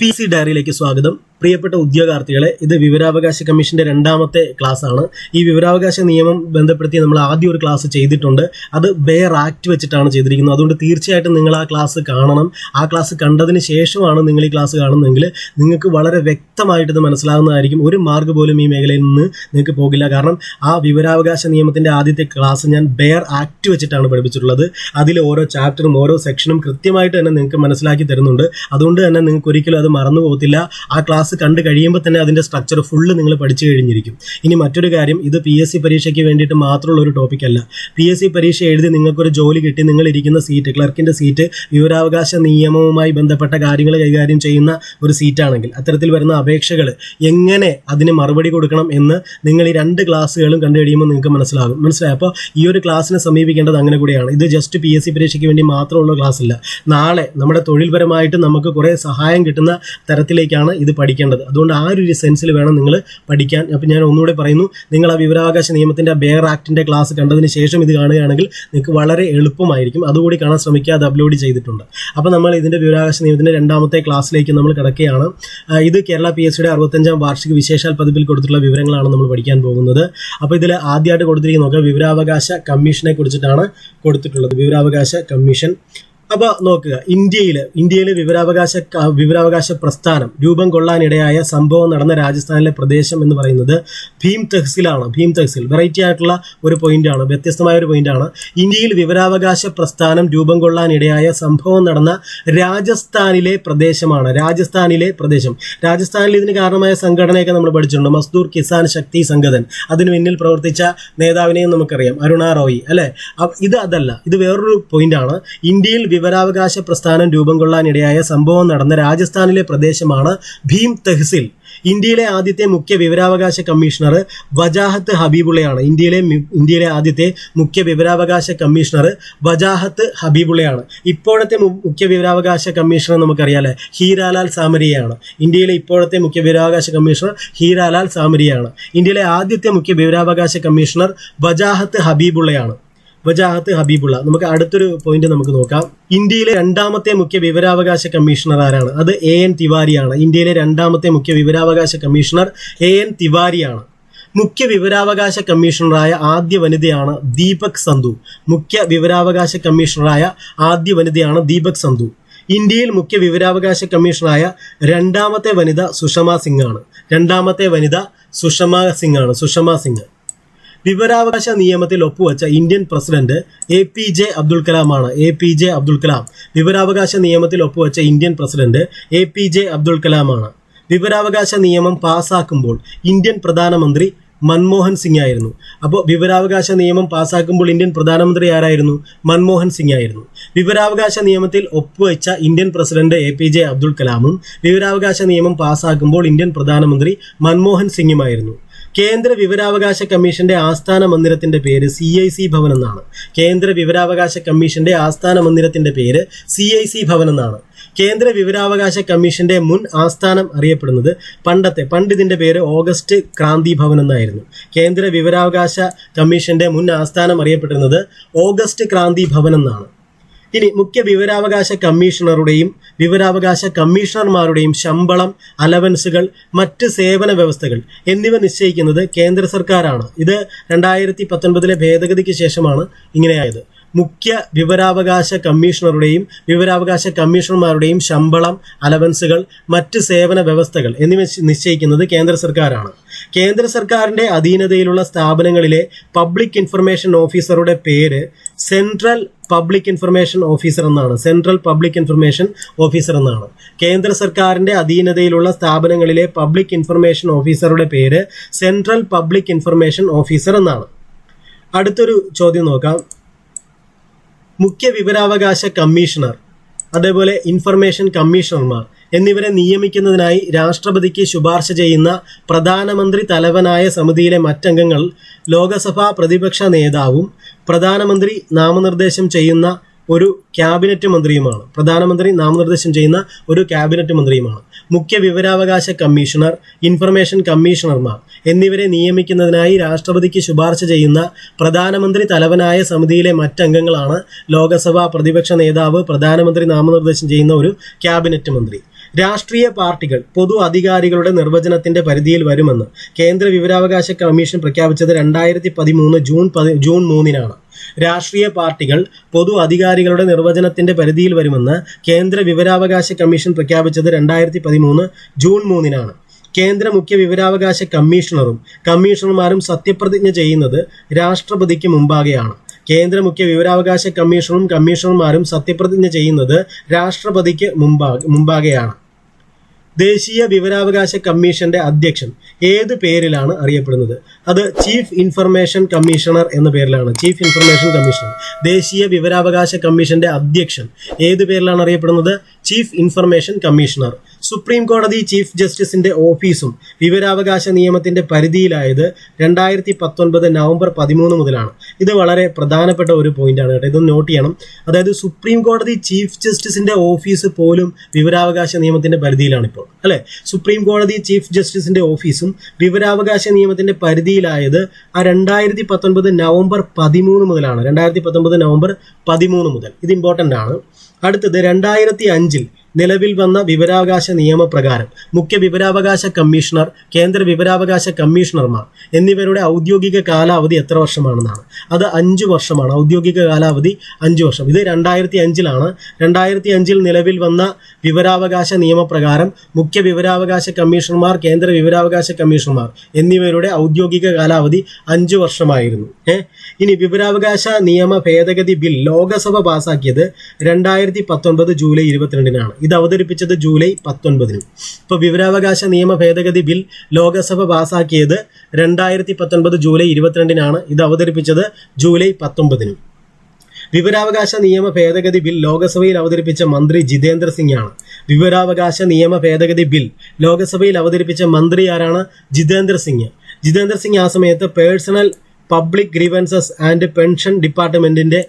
PC ഡയറിയിലേക്ക് സ്വാഗതം. പ്രിയപ്പെട്ട ഉദ്യോഗാർത്ഥികളെ, ഇത് വിവരാവകാശ കമ്മീഷന്റെ രണ്ടാമത്തെ ക്ലാസ് ആണ്. ഈ വിവരാവകാശ നിയമം ബന്ധപ്പെടുത്തി നമ്മൾ ആദ്യം ഒരു ക്ലാസ് ചെയ്തിട്ടുണ്ട്. അത് ബെയർ ആക്ട് വെച്ചിട്ടാണ് ചെയ്തിരിക്കുന്നത്. അതുകൊണ്ട് തീർച്ചയായിട്ടും നിങ്ങൾ ആ ക്ലാസ് കാണണം. ആ ക്ലാസ് കണ്ടതിന് ശേഷമാണ് നിങ്ങൾ ഈ ക്ലാസ് കാണുന്നതെങ്കിൽ നിങ്ങൾക്ക് വളരെ വ്യക്തമായിട്ട് ഇത് മനസ്സിലാകുന്നതായിരിക്കും. ഒരു മാർക്ക് പോലും ഈ മേഖലയിൽ നിന്ന് നിങ്ങൾക്ക് പോകില്ല. കാരണം ആ വിവരാവകാശ നിയമത്തിന്റെ ആദ്യത്തെ ക്ലാസ് ഞാൻ ബെയർ ആക്ട് വെച്ചിട്ടാണ് പഠിപ്പിച്ചിട്ടുള്ളത്. അതിൽ ഓരോ ചാപ്റ്ററും ഓരോ സെക്ഷനും കൃത്യമായിട്ട് തന്നെ നിങ്ങൾക്ക് മനസ്സിലാക്കി തരുന്നുണ്ട്. അതുകൊണ്ട് തന്നെ നിങ്ങൾക്ക് ഒരിക്കലും അത് മറന്നു പോകത്തില്ല. ആ ക്ലാസ് കണ്ടു കഴിയുമ്പോൾ തന്നെ അതിന്റെ സ്ട്രക്ചർ ഫുള്ള് നിങ്ങൾ പഠിച്ചു കഴിഞ്ഞിരിക്കും. ഇനി മറ്റൊരു കാര്യം, ഇത് PSC പരീക്ഷയ്ക്ക് വേണ്ടിയിട്ട് മാത്രമുള്ള ഒരു ടോപ്പിക് അല്ല. PSC പരീക്ഷ എഴുതി നിങ്ങൾക്കൊരു ജോലി കിട്ടി, നിങ്ങൾ ഇരിക്കുന്ന സീറ്റ്, ക്ലർക്കിന്റെ സീറ്റ് വിവരാവകാശ നിയമവുമായി ബന്ധപ്പെട്ട കാര്യങ്ങൾ കൈകാര്യം ചെയ്യുന്ന ഒരു സീറ്റാണെങ്കിൽ അത്തരത്തിൽ വരുന്ന അപേക്ഷകൾ എങ്ങനെ അതിന് മറുപടി കൊടുക്കണം എന്ന് നിങ്ങൾ ഈ രണ്ട് ക്ലാസ്സുകളും കണ്ടു കഴിയുമ്പോൾ നിങ്ങൾക്ക് മനസ്സിലായി. അപ്പോൾ ഈ ഒരു ക്ലാസ്സിനെ സമീപിക്കേണ്ടത് അങ്ങനെ കൂടിയാണ്. ഇത് ജസ്റ്റ് PSC പരീക്ഷയ്ക്ക് വേണ്ടി മാത്രമുള്ള ക്ലാസ് അല്ല. നാളെ നമ്മുടെ തൊഴിൽപരമായിട്ട് നമുക്ക് കുറേ സഹായം കിട്ടുന്ന തരത്തിലേക്കാണ് ഇത് പഠിക്കേണ്ടത്. അതുകൊണ്ട് ആ ഒരു സെൻസിൽ വേണം നിങ്ങൾ പഠിക്കാൻ. അപ്പം ഞാൻ ഒന്നുകൂടെ പറയുന്നു, നിങ്ങൾ ആ വിവരാവകാശ നിയമത്തിന്റെ ബെയർ ആക്ടിന്റെ ക്ലാസ് കണ്ടതിന് ശേഷം ഇത് കാണുകയാണെങ്കിൽ നിങ്ങൾക്ക് വളരെ എളുപ്പമായിരിക്കും. അതുകൂടി കാണാൻ ശ്രമിക്കുക. അത് അപ്ലോഡ് ചെയ്തിട്ടുണ്ട്. അപ്പോൾ നമ്മൾ ഇതിന്റെ വിവരാവകാശ നിയമത്തിന്റെ രണ്ടാമത്തെ ക്ലാസ്സിലേക്ക് നമ്മൾ കിടക്കുകയാണ്. ഇത് കേരള PSCയുടെ 65ാം വാർഷിക വിശേഷാൽ പതിപ്പിൽ കൊടുത്തിട്ടുള്ള വിവരങ്ങളാണ് നമ്മൾ പഠിക്കാൻ പോകുന്നത്. അപ്പോൾ ഇതിൽ ആദ്യമായിട്ട് കൊടുത്തിരിക്കുന്ന നോക്കുക, വിവരാവകാശ കമ്മീഷനെ കുറിച്ചിട്ടാണ് കൊടുത്തിട്ടുള്ളത്. വിവരാവകാശ കമ്മീഷൻ. അപ്പോൾ നോക്കുക, ഇന്ത്യയിലെ വിവരാവകാശ പ്രസ്ഥാനം രൂപം കൊള്ളാനിടയായ സംഭവം നടന്ന രാജസ്ഥാനിലെ പ്രദേശം എന്ന് പറയുന്നത് ഭീം തെഹ്സിലാണ്. ഭീം തെഹ്സിൽ വെറൈറ്റി ആയിട്ടുള്ള ഒരു പോയിന്റാണ്, വ്യത്യസ്തമായ ഒരു പോയിന്റാണ്. ഇന്ത്യയിൽ വിവരാവകാശ പ്രസ്ഥാനം രൂപം കൊള്ളാനിടയായ സംഭവം നടന്ന രാജസ്ഥാനിലെ പ്രദേശമാണ്. രാജസ്ഥാനിലെ പ്രദേശം. രാജസ്ഥാനിൽ ഇതിന് കാരണമായ സംഘടനയൊക്കെ നമ്മൾ പഠിച്ചിട്ടുണ്ട്. മസ്ദൂർ കിസാൻ ശക്തി സംഘടൻ. അതിന് പിന്നിൽ പ്രവർത്തിച്ച നേതാവിനെയും നമുക്കറിയാം, അരുണ റോയ് അല്ലേ. ഇത് അതല്ല, ഇത് വേറൊരു പോയിന്റാണ്. ഇന്ത്യയിൽ വിവരാവകാശ പ്രസ്ഥാനം രൂപം കൊള്ളാനിടയായ സംഭവം നടന്ന രാജസ്ഥാനിലെ പ്രദേശമാണ് ഭീം തെഹ്സിൽ. ഇന്ത്യയിലെ ആദ്യത്തെ മുഖ്യ വിവരാവകാശ കമ്മീഷണർ വജാഹത്ത് ഹബീബുള്ളയാണ്. ഇന്ത്യയിലെ ആദ്യത്തെ മുഖ്യ വിവരാവകാശ കമ്മീഷണർ വജാഹത്ത് ഹബീബുള്ളയാണ്. ഇപ്പോഴത്തെ മുഖ്യ വിവരാവകാശ കമ്മീഷണർ നമുക്കറിയാലേ, ഹീരാലാൽ സാമരിയാണ്. ഇന്ത്യയിലെ ഇപ്പോഴത്തെ മുഖ്യ വിവരാവകാശ കമ്മീഷണർ ഹീരാലാൽ സാമരിയാണ്. ഇന്ത്യയിലെ ആദ്യത്തെ മുഖ്യ വിവരാവകാശ കമ്മീഷണർ വജാഹത്ത് ഹബീബുള്ളയാണ്. വജാഹത്ത് ഹബീബുള്ള. നമുക്ക് അടുത്തൊരു പോയിന്റ് നമുക്ക് നോക്കാം. ഇന്ത്യയിലെ രണ്ടാമത്തെ മുഖ്യ വിവരാവകാശ കമ്മീഷണർ ആരാണ്? അത് AN തിവാരിയാണ്. ഇന്ത്യയിലെ രണ്ടാമത്തെ മുഖ്യ വിവരാവകാശ കമ്മീഷണർ AN തിവാരിയാണ്. മുഖ്യ വിവരാവകാശ കമ്മീഷണറായ ആദ്യ വനിതയാണ് ദീപക് സന്ധു. മുഖ്യ വിവരാവകാശ കമ്മീഷണറായ ആദ്യ വനിതയാണ് ദീപക് സന്ധു. ഇന്ത്യയിൽ മുഖ്യ വിവരാവകാശ കമ്മീഷണറായ രണ്ടാമത്തെ വനിത സുഷമ സിംഗ് ആണ്. രണ്ടാമത്തെ വനിത സുഷമ സിംഗ്. വിവരാവകാശ നിയമത്തിൽ ഒപ്പുവെച്ച Indian president APJ Abdul Kalam ആണ്. APJ അബ്ദുൽ കലാം. വിവരാവകാശ നിയമത്തിൽ ഒപ്പുവെച്ച Indian president APJ Abdul Kalam ആണ്. വിവരാവകാശ നിയമം പാസ്സാക്കുമ്പോൾ ഇന്ത്യൻ പ്രധാനമന്ത്രി മൻമോഹൻ സിംഗ് ആയിരുന്നു. അപ്പോൾ വിവരാവകാശ നിയമം പാസ്സാക്കുമ്പോൾ ഇന്ത്യൻ പ്രധാനമന്ത്രി ആരായിരുന്നു? മൻമോഹൻ സിംഗ് ആയിരുന്നു. വിവരാവകാശ നിയമത്തിൽ ഒപ്പുവെച്ച ഇന്ത്യൻ പ്രസിഡന്റ് APJ അബ്ദുൽ കലാമും വിവരാവകാശ നിയമം പാസ്സാക്കുമ്പോൾ ഇന്ത്യൻ പ്രധാനമന്ത്രി മൻമോഹൻ സിംഗുമായിരുന്നു. കേന്ദ്ര വിവരാവകാശ കമ്മീഷന്റെ ആസ്ഥാന മന്ദിരത്തിന്റെ പേര് CIC ഭവൻ എന്നാണ്. കേന്ദ്ര വിവരാവകാശ കമ്മീഷന്റെ ആസ്ഥാന മന്ദിരത്തിന്റെ പേര് CIC ഭവൻ എന്നാണ്. കേന്ദ്ര വിവരാവകാശ കമ്മീഷന്റെ മുൻ ആസ്ഥാനം അറിയപ്പെടുന്നത് പണ്ട് ഇതിന്റെ പേര് ഓഗസ്റ്റ് ക്രാന്തി ഭവൻ എന്നായിരുന്നു. കേന്ദ്ര വിവരാവകാശ കമ്മീഷന്റെ മുൻ ആസ്ഥാനം അറിയപ്പെടുന്നത് ഓഗസ്റ്റ് ക്രാന്തി ഭവൻ എന്നാണ്. ഇനി മുഖ്യ വിവരാവകാശ കമ്മീഷണറുടെയും വിവരാവകാശ കമ്മീഷണർമാരുടെയും ശമ്പളം, അലവൻസുകൾ, മറ്റ് സേവന വ്യവസ്ഥകൾ എന്നിവ നിശ്ചയിക്കുന്നത് കേന്ദ്ര സർക്കാരാണ്. ഇത് 2019 ഭേദഗതിക്ക് ശേഷമാണ് ഇങ്ങനെയായത്. മുഖ്യ വിവരാവകാശ കമ്മീഷണറുടെയും വിവരാവകാശ കമ്മീഷണർമാരുടെയും ശമ്പളം, അലവൻസുകൾ, മറ്റ് സേവന വ്യവസ്ഥകൾ എന്നിവ നിശ്ചയിക്കുന്നത് കേന്ദ്ര സർക്കാരാണ്. കേന്ദ്ര സർക്കാരിന്റെ അധീനതയിലുള്ള സ്ഥാപനങ്ങളിലെ പബ്ലിക് ഇൻഫർമേഷൻ ഓഫീസറുടെ പേര് സെൻട്രൽ പബ്ലിക് ഇൻഫർമേഷൻ ഓഫീസർ എന്നാണ്. സെൻട്രൽ പബ്ലിക് ഇൻഫർമേഷൻ ഓഫീസർ എന്നാണ്. കേന്ദ്ര സർക്കാരിന്റെ അധീനതയിലുള്ള സ്ഥാപനങ്ങളിലെ പബ്ലിക് ഇൻഫർമേഷൻ ഓഫീസറുടെ പേര് സെൻട്രൽ പബ്ലിക് ഇൻഫർമേഷൻ ഓഫീസർ എന്നാണ്. അടുത്തൊരു ചോദ്യം നോക്കാം. മുഖ്യ വിവരാവകാശ കമ്മീഷണർ, അതേപോലെ ഇൻഫർമേഷൻ കമ്മീഷണർമാർ എന്നിവരെ നിയമിക്കുന്നതിനായി രാഷ്ട്രപതിക്ക് ശുപാർശ ചെയ്യുന്ന പ്രധാനമന്ത്രി തലവനായ സമിതിയിലെ മറ്റംഗങ്ങൾ ലോകസഭാ പ്രതിപക്ഷ നേതാവും പ്രധാനമന്ത്രി നാമനിർദ്ദേശം ചെയ്യുന്ന ഒരു ക്യാബിനറ്റ് മന്ത്രിയുമാണ്. പ്രധാനമന്ത്രി നാമനിർദ്ദേശം ചെയ്യുന്ന ഒരു ക്യാബിനറ്റ് മന്ത്രിയുമാണ്. മുഖ്യ വിവരാവകാശ കമ്മീഷണർ, ഇൻഫർമേഷൻ കമ്മീഷണർമാർ എന്നിവരെ നിയമിക്കുന്നതിനായി രാഷ്ട്രപതിക്ക് ശുപാർശ ചെയ്യുന്ന പ്രധാനമന്ത്രി തലവനായ സമിതിയിലെ മറ്റംഗങ്ങളാണ് ലോകസഭാ പ്രതിപക്ഷ നേതാവ്, പ്രധാനമന്ത്രി നാമനിർദ്ദേശം ചെയ്യുന്ന ഒരു ക്യാബിനറ്റ് മന്ത്രി. രാഷ്ട്രീയ പാർട്ടികൾ പൊതു അധികാരികളുടെ നിർവചനത്തിന്റെ പരിധിയിൽ വരുമെന്ന് കേന്ദ്ര വിവരാവകാശ കമ്മീഷൻ പ്രഖ്യാപിച്ചത് 2013 ജൂൺ 3-നാണ്. രാഷ്ട്രീയ പാർട്ടികൾ പൊതു അധികാരികളുടെ നിർവചനത്തിന്റെ പരിധിയിൽ വരുമെന്ന് കേന്ദ്ര വിവരാവകാശ കമ്മീഷൻ പ്രഖ്യാപിച്ചത് 2013 ജൂൺ 3-നാണ്. കേന്ദ്ര മുഖ്യ വിവരാവകാശ കമ്മീഷണറും കമ്മീഷണർമാരും സത്യപ്രതിജ്ഞ ചെയ്യുന്നത് രാഷ്ട്രപതിക്ക് മുമ്പാകെയാണ്. കേന്ദ്ര മുഖ്യ വിവരാവകാശ കമ്മീഷണറും കമ്മീഷണർമാരും സത്യപ്രതിജ്ഞ ചെയ്യുന്നത് രാഷ്ട്രപതിക്ക് മുമ്പാകെയാണ്. ദേശീയ വിവരാവകാശ കമ്മീഷന്റെ അധ്യക്ഷൻ ഏത് പേരിലാണ് അറിയപ്പെടുന്നത്? അത് ചീഫ് ഇൻഫർമേഷൻ കമ്മീഷണർ എന്ന പേരിലാണ്. Chief information commissioner. ദേശീയ വിവരാവകാശ കമ്മീഷന്റെ അധ്യക്ഷൻ ഏത് പേരിലാണ് അറിയപ്പെടുന്നത്? Chief information commissioner. സുപ്രീം കോടതി ചീഫ് ജസ്റ്റിസിന്റെ ഓഫീസും വിവരാവകാശ നിയമത്തിന്റെ പരിധിയിലായത് 2019 നവംബർ 13 മുതലാണ്. ഇത് വളരെ പ്രധാനപ്പെട്ട ഒരു പോയിന്റാണ് കേട്ടോ, ഇതൊന്ന് നോട്ട് ചെയ്യണം. അതായത് സുപ്രീം കോടതി ചീഫ് ജസ്റ്റിസിന്റെ ഓഫീസ് പോലും വിവരാവകാശ നിയമത്തിന്റെ പരിധിയിലാണ് ഇപ്പോൾ, അല്ലെ? സുപ്രീം കോടതി ചീഫ് ജസ്റ്റിസിന്റെ ഓഫീസും വിവരാവകാശ നിയമത്തിന്റെ പരിധിയിലായത് 2019 നവംബർ 13 മുതലാണ്. 2019 നവംബർ 13 മുതൽ. ഇത് ഇമ്പോർട്ടന്റ് ആണ്. അടുത്തത് 2005 നിലവിൽ വന്ന വിവരാവകാശ നിയമപ്രകാരം മുഖ്യ വിവരാവകാശ കമ്മീഷണർ, കേന്ദ്ര വിവരാവകാശ കമ്മീഷണർമാർ എന്നിവരുടെ ഔദ്യോഗിക കാലാവധി എത്ര വർഷമാണെന്നാണ്. അത് 5 വർഷമാണ്. ഔദ്യോഗിക കാലാവധി 5 വർഷം. ഇത് 2005-ലാണ്. 2005 നിലവിൽ വന്ന വിവരാവകാശ നിയമപ്രകാരം മുഖ്യ വിവരാവകാശ കമ്മീഷണർമാർ, കേന്ദ്ര വിവരാവകാശ കമ്മീഷണർമാർ എന്നിവരുടെ ഔദ്യോഗിക കാലാവധി 5 വർഷമായിരുന്നു. ഇനി വിവരാവകാശ നിയമ ഭേദഗതി ബിൽ ലോകസഭ പാസാക്കിയത് 2019 ജൂലൈ 22-നാണ്. ഇത് അവതരിപ്പിച്ചത് ജൂലൈ 19-നും. ഇപ്പോൾ വിവരാവകാശ നിയമ ഭേദഗതി ബിൽ ലോകസഭ പാസാക്കിയത് 2019 ജൂലൈ 22-നാണ്. ഇത് അവതരിപ്പിച്ചത് ജൂലൈ 19-നും. വിവരാവകാശ നിയമ ഭേദഗതി ബിൽ ലോകസഭയിൽ അവതരിപ്പിച്ച മന്ത്രി ജിതേന്ദ്ര സിംഗ് ആണ്. വിവരാവകാശ നിയമ ഭേദഗതി ബിൽ ലോകസഭയിൽ അവതരിപ്പിച്ച മന്ത്രി ആരാണ്? ജിതേന്ദ്ര സിംഗ്. ജിതേന്ദ്ര സിംഗ് ആ സമയത്ത് personal public grievances and pension ഡിപ്പാർട്ട്മെന്റിന്റെ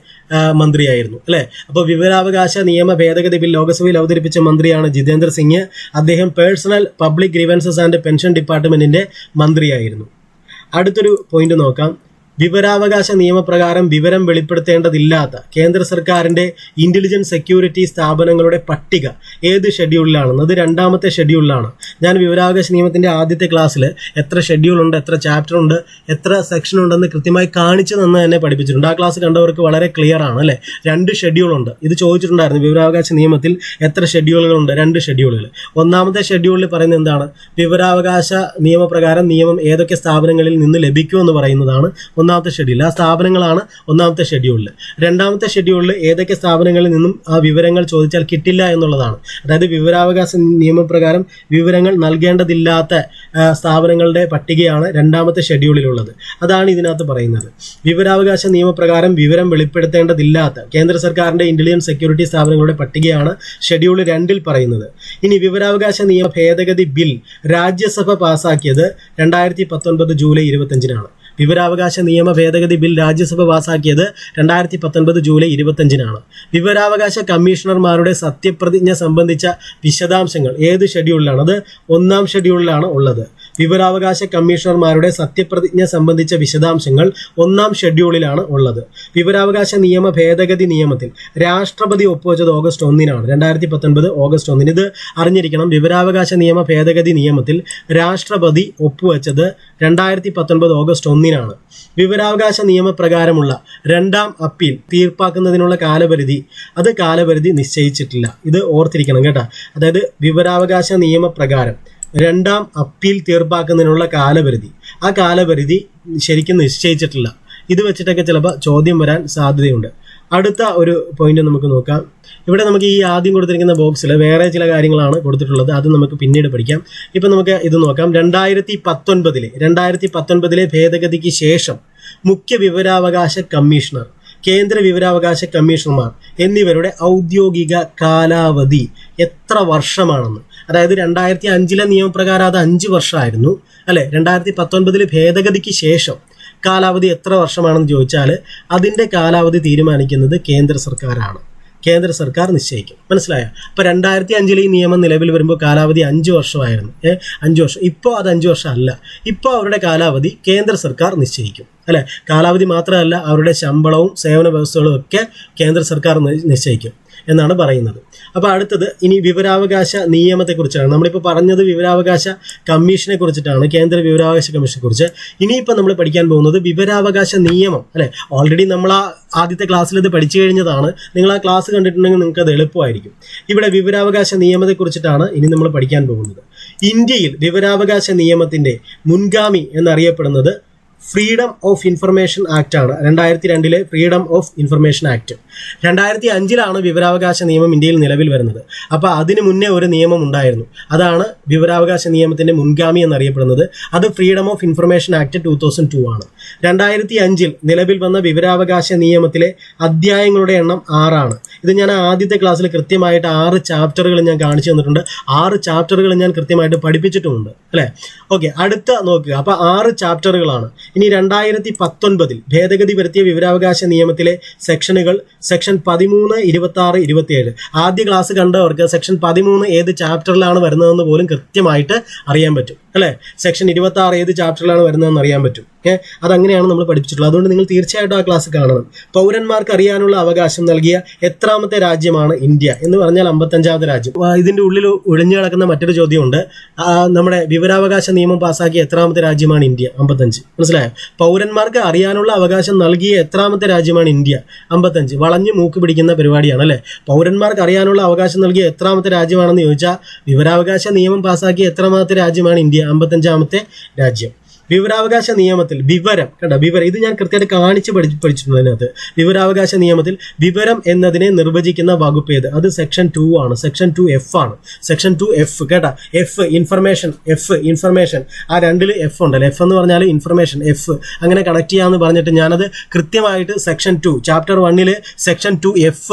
മന്ത്രിയായിരുന്നു, അല്ലെ? അപ്പോൾ വിവരാവകാശ നിയമ ഭേദഗതി ബിൽ ലോകസഭയിൽ അവതരിപ്പിച്ച മന്ത്രിയാണ് ജിതേന്ദ്ര സിംഗ്. അദ്ദേഹം personal public grievances and pension ഡിപ്പാർട്ട്മെന്റിന്റെ മന്ത്രിയായിരുന്നു. അടുത്തൊരു പോയിന്റ് നോക്കാം. വിവരാവകാശ നിയമപ്രകാരം വിവരം വെളിപ്പെടുത്തേണ്ടതില്ലാത്ത കേന്ദ്ര സർക്കാരിന്റെ ഇന്റലിജൻസ് സെക്യൂരിറ്റി സ്ഥാപനങ്ങളുടെ പട്ടിക ഏത് ഷെഡ്യൂളിലാണെന്ന്? അത് 2ാമത്തെ ഷെഡ്യൂളിലാണ്. ഞാൻ വിവരാവകാശ നിയമത്തിന്റെ ആദ്യത്തെ ക്ലാസ്സിൽ എത്ര ഷെഡ്യൂൾ ഉണ്ട്, എത്ര ചാപ്റ്റർ ഉണ്ട്, എത്ര സെക്ഷൻ ഉണ്ടെന്ന് കൃത്യമായി കാണിച്ചു തന്ന് തന്നെ പഠിപ്പിച്ചിട്ടുണ്ട്. ആ ക്ലാസ് കണ്ടവർക്ക് വളരെ ക്ലിയർ ആണ്, അല്ലെ? 2 ഷെഡ്യൂളുണ്ട്. ഇത് ചോദിച്ചിട്ടുണ്ടായിരുന്നു. വിവരാവകാശ നിയമത്തിൽ എത്ര ഷെഡ്യൂളുകളുണ്ട്? 2 ഷെഡ്യൂളുകൾ. 1ാമത്തെ ഷെഡ്യൂളിൽ പറയുന്നത് എന്താണ്? വിവരാവകാശ നിയമപ്രകാരം നിയമം ഏതൊക്കെ സ്ഥാപനങ്ങളിൽ നിന്ന് ലഭിക്കുമെന്ന് പറയുന്നതാണ് 1ാമത്തെ ഷെഡ്യൂൾ. ആ സ്ഥാപനങ്ങളാണ് 1ാമത്തെ ഷെഡ്യൂളിൽ. 2ാമത്തെ ഷെഡ്യൂളിൽ ഏതൊക്കെ സ്ഥാപനങ്ങളിൽ നിന്നും ആ വിവരങ്ങൾ ചോദിച്ചാൽ കിട്ടില്ല എന്നുള്ളതാണ്. അതായത് വിവരാവകാശ നിയമപ്രകാരം വിവരങ്ങൾ നൽകേണ്ടതില്ലാത്ത സ്ഥാപനങ്ങളുടെ പട്ടികയാണ് 2ാമത്തെ ഷെഡ്യൂളിലുള്ളത്. അതാണ് ഇതിനകത്ത് പറയുന്നത്. വിവരാവകാശ നിയമപ്രകാരം വിവരം വെളിപ്പെടുത്തേണ്ടതില്ലാത്ത കേന്ദ്ര സർക്കാരിന്റെ ഇന്റലിജൻസ് സെക്യൂരിറ്റി സ്ഥാപനങ്ങളുടെ പട്ടികയാണ് ഷെഡ്യൂൾ 2-ൽ പറയുന്നത്. ഇനി വിവരാവകാശ നിയമ ഭേദഗതി ബിൽ രാജ്യസഭ പാസാക്കിയത് 2019 ജൂലൈ 25-നാണ്. വിവരാവകാശ നിയമ ഭേദഗതി ബിൽ രാജ്യസഭ പാസാക്കിയത് 2019 ജൂലൈ 25-നാണ്. വിവരാവകാശ കമ്മീഷണർമാരുടെ സത്യപ്രതിജ്ഞ സംബന്ധിച്ച വിശദാംശങ്ങൾ ഏത് ഷെഡ്യൂളിലാണ്? അത് 1-ാം ഷെഡ്യൂളിലാണ് ഉള്ളത്. വിവരാവകാശ കമ്മീഷണർമാരുടെ സത്യപ്രതിജ്ഞ സംബന്ധിച്ച വിശദാംശങ്ങൾ 1-ാം ഷെഡ്യൂളിലാണ് ഉള്ളത്. വിവരാവകാശ നിയമ ഭേദഗതി നിയമത്തിൽ രാഷ്ട്രപതി ഒപ്പുവെച്ചത് ഓഗസ്റ്റ് 1-നാണ്. 2019 ഓഗസ്റ്റ് 1-ന്. ഇത് അറിഞ്ഞിരിക്കണം. വിവരാവകാശ നിയമ ഭേദഗതി നിയമത്തിൽ രാഷ്ട്രപതി ഒപ്പുവെച്ചത് 2019 ഓഗസ്റ്റ് 1-നാണ്. വിവരാവകാശ നിയമപ്രകാരമുള്ള 2ാം അപ്പീൽ തീർപ്പാക്കുന്നതിനുള്ള കാലപരിധി നിശ്ചയിച്ചിട്ടില്ല. ഇത് ഓർത്തിരിക്കണം കേട്ടോ. അതായത് വിവരാവകാശ നിയമപ്രകാരം 2ാം അപ്പീൽ തീർപ്പാക്കുന്നതിനുള്ള ആ കാലപരിധി ശരിക്കും നിശ്ചയിച്ചിട്ടില്ല. ഇത് വെച്ചിട്ടൊക്കെ ചിലപ്പോൾ ചോദ്യം വരാൻ സാധ്യതയുണ്ട്. അടുത്ത ഒരു പോയിന്റ് നമുക്ക് നോക്കാം. ഇവിടെ നമുക്ക് ഈ ആദ്യം കൊടുത്തിരിക്കുന്ന ബോക്സിൽ വേറെ ചില കാര്യങ്ങളാണ് കൊടുത്തിട്ടുള്ളത്. അത് നമുക്ക് പിന്നീട് പഠിക്കാം. ഇപ്പം നമുക്ക് ഇത് നോക്കാം. 2019 ഭേദഗതിക്ക് ശേഷം മുഖ്യ വിവരാവകാശ കമ്മീഷണർ, കേന്ദ്ര വിവരാവകാശ കമ്മീഷണർമാർ എന്നിവരുടെ ഔദ്യോഗിക കാലാവധി എത്ര വർഷമാണെന്ന്. അതായത് 2005 നിയമപ്രകാരം അത് 5 വർഷമായിരുന്നു, അല്ലെ? 2019 ഭേദഗതിക്ക് ശേഷം കാലാവധി എത്ര വർഷമാണെന്ന് ചോദിച്ചാൽ അതിൻ്റെ കാലാവധി തീരുമാനിക്കുന്നത് കേന്ദ്ര സർക്കാരാണ്. കേന്ദ്ര സർക്കാർ നിശ്ചയിക്കും. മനസ്സിലായോ? അപ്പോൾ 2005 ഈ നിയമം നിലവിൽ വരുമ്പോൾ കാലാവധി 5 വർഷമായിരുന്നു. 5 വർഷം. ഇപ്പോൾ അത് 5 വർഷം അല്ല. ഇപ്പോൾ അവരുടെ കാലാവധി കേന്ദ്ര സർക്കാർ നിശ്ചയിക്കും, അല്ലെ? കാലാവധി മാത്രമല്ല, അവരുടെ ശമ്പളവും സേവന വ്യവസ്ഥകളും ഒക്കെ കേന്ദ്ര സർക്കാർ നിശ്ചയിക്കും എന്നാണ് പറയുന്നത്. അപ്പോൾ അടുത്തത് ഇനി വിവരാവകാശ നിയമത്തെക്കുറിച്ചാണ്. നമ്മളിപ്പോൾ പറഞ്ഞത് വിവരാവകാശ കമ്മീഷനെ കുറിച്ചിട്ടാണ്, കേന്ദ്ര വിവരാവകാശ കമ്മീഷനെ കുറിച്ച്. ഇനിയിപ്പോൾ നമ്മൾ പഠിക്കാൻ പോകുന്നത് വിവരാവകാശ നിയമം അല്ലെ. ഓൾറെഡി നമ്മൾ ആ ആദ്യത്തെ ക്ലാസ്സിൽ ഇത് പഠിച്ചു കഴിഞ്ഞതാണ്. നിങ്ങൾ ആ ക്ലാസ് കണ്ടിട്ടുണ്ടെങ്കിൽ നിങ്ങൾക്ക് അത് എളുപ്പമായിരിക്കും. ഇവിടെ വിവരാവകാശ നിയമത്തെക്കുറിച്ചിട്ടാണ് ഇനി നമ്മൾ പഠിക്കാൻ പോകുന്നത്. ഇന്ത്യയിൽ വിവരാവകാശ നിയമത്തിന്റെ മുൻഗാമി എന്നറിയപ്പെടുന്നത് ഫ്രീഡം ഓഫ് ഇൻഫർമേഷൻ ആക്ട് ആണ്. 2002 ഫ്രീഡം ഓഫ് ഇൻഫർമേഷൻ ആക്ട്. 2005 വിവരാവകാശ നിയമം ഇന്ത്യയിൽ നിലവിൽ വരുന്നത്. അപ്പോൾ അതിനു മുന്നേ ഒരു നിയമം ഉണ്ടായിരുന്നു, അതാണ് വിവരാവകാശ നിയമത്തിന്റെ മുൻഗാമി എന്നറിയപ്പെടുന്നത്. അത് ഫ്രീഡം ഓഫ് ഇൻഫർമേഷൻ ആക്ട് 2002 ആണ്. 2005 നിലവിൽ വന്ന വിവരാവകാശ നിയമത്തിലെ അധ്യായങ്ങളുടെ എണ്ണം 6 ആണ്. ഇത് ഞാൻ ആദ്യത്തെ ക്ലാസ്സിൽ കൃത്യമായിട്ട് 6 ചാപ്റ്ററുകൾ ഞാൻ കാണിച്ചു തന്നിട്ടുണ്ട്. 6 ചാപ്റ്ററുകൾ ഞാൻ കൃത്യമായിട്ട് പഠിപ്പിച്ചിട്ടുമുണ്ട് അല്ലേ. ഓക്കെ, അടുത്ത നോക്കുക. അപ്പോൾ 6 ചാപ്റ്ററുകളാണ്. ഇനി 2019 ഭേദഗതി വരുത്തിയ വിവരാവകാശ നിയമത്തിലെ സെക്ഷനുകൾ സെക്ഷൻ 13, 26, 27. ആദ്യ ക്ലാസ് കണ്ടവർക്ക് സെക്ഷൻ 13 ഏത് ചാപ്റ്ററിലാണ് വരുന്നതെന്ന് പോലും കൃത്യമായിട്ട് അറിയാൻ പറ്റും അല്ലേ. സെക്ഷൻ 26 ഏത് ചാപ്റ്ററിലാണ് വരുന്നതെന്ന് അറിയാൻ പറ്റും. അതങ്ങനെയാണ് നമ്മൾ പഠിപ്പിച്ചിട്ടുള്ളത്. അതുകൊണ്ട് നിങ്ങൾ തീർച്ചയായിട്ടും ആ ക്ലാസ് കാണണം. പൗരന്മാർക്ക് അറിയാനുള്ള അവകാശം നൽകിയ എത്രാമത്തെ രാജ്യമാണ് ഇന്ത്യ എന്ന് പറഞ്ഞാൽ 55ാമത്തെ രാജ്യം. ഇതിന്റെ ഉള്ളിൽ ഒളിഞ്ഞു കിടക്കുന്ന മറ്റൊരു ചോദ്യമുണ്ട്. നമ്മുടെ വിവരാവകാശ നിയമം പാസ്സാക്കിയ എത്രാമത്തെ രാജ്യമാണ് ഇന്ത്യ? 55. മനസ്സിലായോ? പൗരന്മാർക്ക് അറിയാനുള്ള അവകാശം നൽകിയ എത്രാമത്തെ രാജ്യമാണ് ഇന്ത്യ? 55. വളഞ്ഞു മൂക്ക് പിടിക്കുന്ന പരിപാടിയാണ് അല്ലെ. പൗരന്മാർക്ക് അറിയാനുള്ള അവകാശം നൽകിയ എത്രാമത്തെ രാജ്യമാണെന്ന് ചോദിച്ചാൽ വിവരാവകാശ നിയമം പാസ്സാക്കിയ എത്രാമത്തെ രാജ്യമാണ് ഇന്ത്യ? 55ാമത്തെ രാജ്യം. വിവരാവകാശ നിയമത്തിൽ വിവരം ഇത് ഞാൻ കൃത്യമായിട്ട് കാണിച്ച് പഠിച്ചിട്ടുണ്ട്. അതിനകത്ത് വിവരാവകാശ നിയമത്തിൽ വിവരം എന്നതിനെ നിർവചിക്കുന്ന വകുപ്പ് ഏത്? അത് സെക്ഷൻ 2 ആണ്. സെക്ഷൻ 2F ആണ്. Section 2F F information. ആ 2 F ഉണ്ടല്ലോ. F എന്ന് പറഞ്ഞാൽ ഇൻഫർമേഷൻ, F അങ്ങനെ കണക്ട് ചെയ്യാമെന്ന് പറഞ്ഞിട്ട് ഞാനത് കൃത്യമായിട്ട് സെക്ഷൻ 2 ചാപ്റ്റർ 1 സെക്ഷൻ 2F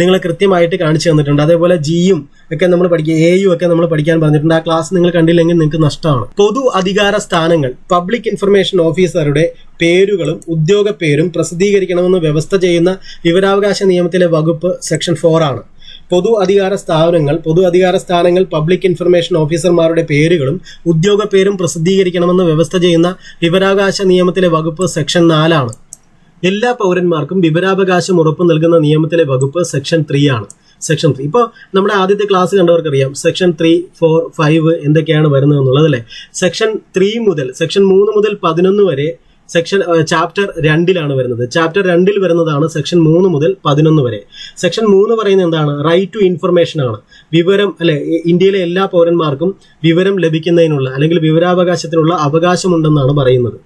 നിങ്ങൾ കൃത്യമായിട്ട് കാണിച്ചു തന്നിട്ടുണ്ട്. അതേപോലെ ജിയും ഒക്കെ നമ്മൾ പഠിക്കുക, എയും ഒക്കെ നമ്മൾ പഠിക്കാൻ പറഞ്ഞിട്ടുണ്ട്. ആ ക്ലാസ് നിങ്ങൾ കണ്ടില്ലെങ്കിൽ നിങ്ങൾക്ക് നഷ്ടമാണ്. പൊതു അധികാര സ്ഥാനങ്ങൾ പബ്ലിക് ഇൻഫർമേഷൻ ഓഫീസറുടെ പേരുകളും ഉദ്യോഗ പേരും പ്രസിദ്ധീകരിക്കണമെന്ന് വ്യവസ്ഥ ചെയ്യുന്ന വിവരാവകാശ നിയമത്തിലെ വകുപ്പ് സെക്ഷൻ 4 ആണ്. പൊതു അധികാര സ്ഥാനങ്ങൾ പബ്ലിക് ഇൻഫർമേഷൻ ഓഫീസർമാരുടെ പേരുകളും ഉദ്യോഗ പേരും പ്രസിദ്ധീകരിക്കണമെന്ന് വ്യവസ്ഥ ചെയ്യുന്ന വിവരാവകാശ നിയമത്തിലെ വകുപ്പ് സെക്ഷൻ 4 ആണ്. എല്ലാ പൗരന്മാർക്കും വിവരാവകാശം ഉറപ്പു നൽകുന്ന നിയമത്തിലെ വകുപ്പ് സെക്ഷൻ 3 ആണ്. സെക്ഷൻ 3 ഇപ്പോൾ നമ്മുടെ ആദ്യത്തെ ക്ലാസ് കണ്ടവർക്കറിയാം സെക്ഷൻ 3, 4, 5 എന്തൊക്കെയാണ് വരുന്നത് എന്നുള്ളത് അല്ലേ. സെക്ഷൻ 3 മുതൽ 11 വരെ ചാപ്റ്റർ 2 വരുന്നത്. ചാപ്റ്റർ 2 വരുന്നതാണ് സെക്ഷൻ 3 മുതൽ 11 വരെ. സെക്ഷൻ 3 പറയുന്നത് എന്താണ്? റൈറ്റ് ടു ഇൻഫർമേഷൻ ആണ്. വിവരം അല്ലെ, ഇന്ത്യയിലെ എല്ലാ പൗരന്മാർക്കും വിവരം ലഭിക്കുന്നതിനുള്ള അല്ലെങ്കിൽ വിവരാവകാശത്തിനുള്ള അവകാശമുണ്ടെന്നാണ് പറയുന്നത്.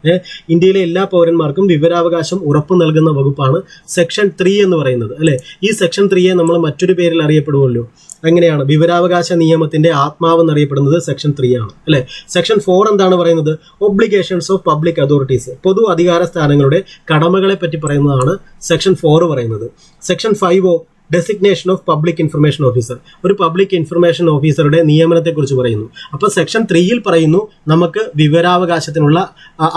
ഇന്ത്യയിലെ എല്ലാ പൗരന്മാർക്കും വിവരാവകാശം ഉറപ്പു നൽകുന്ന വകുപ്പാണ് സെക്ഷൻ 3 എന്ന് പറയുന്നത് അല്ലെ. ഈ സെക്ഷൻ 3 നമ്മൾ മറ്റൊരു പേരിൽ അറിയപ്പെടുമല്ലോ. എങ്ങനെയാണ്? വിവരാവകാശ നിയമത്തിന്റെ ആത്മാവ് എന്നറിയപ്പെടുന്നത് സെക്ഷൻ 3 ആണ് അല്ലെ. സെക്ഷൻ 4 എന്താണ് പറയുന്നത്? ഒബ്ലിഗേഷൻസ് ഓഫ് പബ്ലിക് അതോറിറ്റീസ്, പൊതു അധികാര സ്ഥാനങ്ങളുടെ കടമകളെ പറ്റി പറയുന്നതാണ് സെക്ഷൻ 4 പറയുന്നത്. Section 5 designation of public information officer, ഒരു പബ്ലിക് ഇൻഫർമേഷൻ ഓഫീസറുടെ നിയമനത്തെ കുറിച്ച് പറയുന്നു. അപ്പോൾ സെക്ഷൻ 3 പറയുന്നു നമുക്ക് വിവരാവകാശത്തിനുള്ള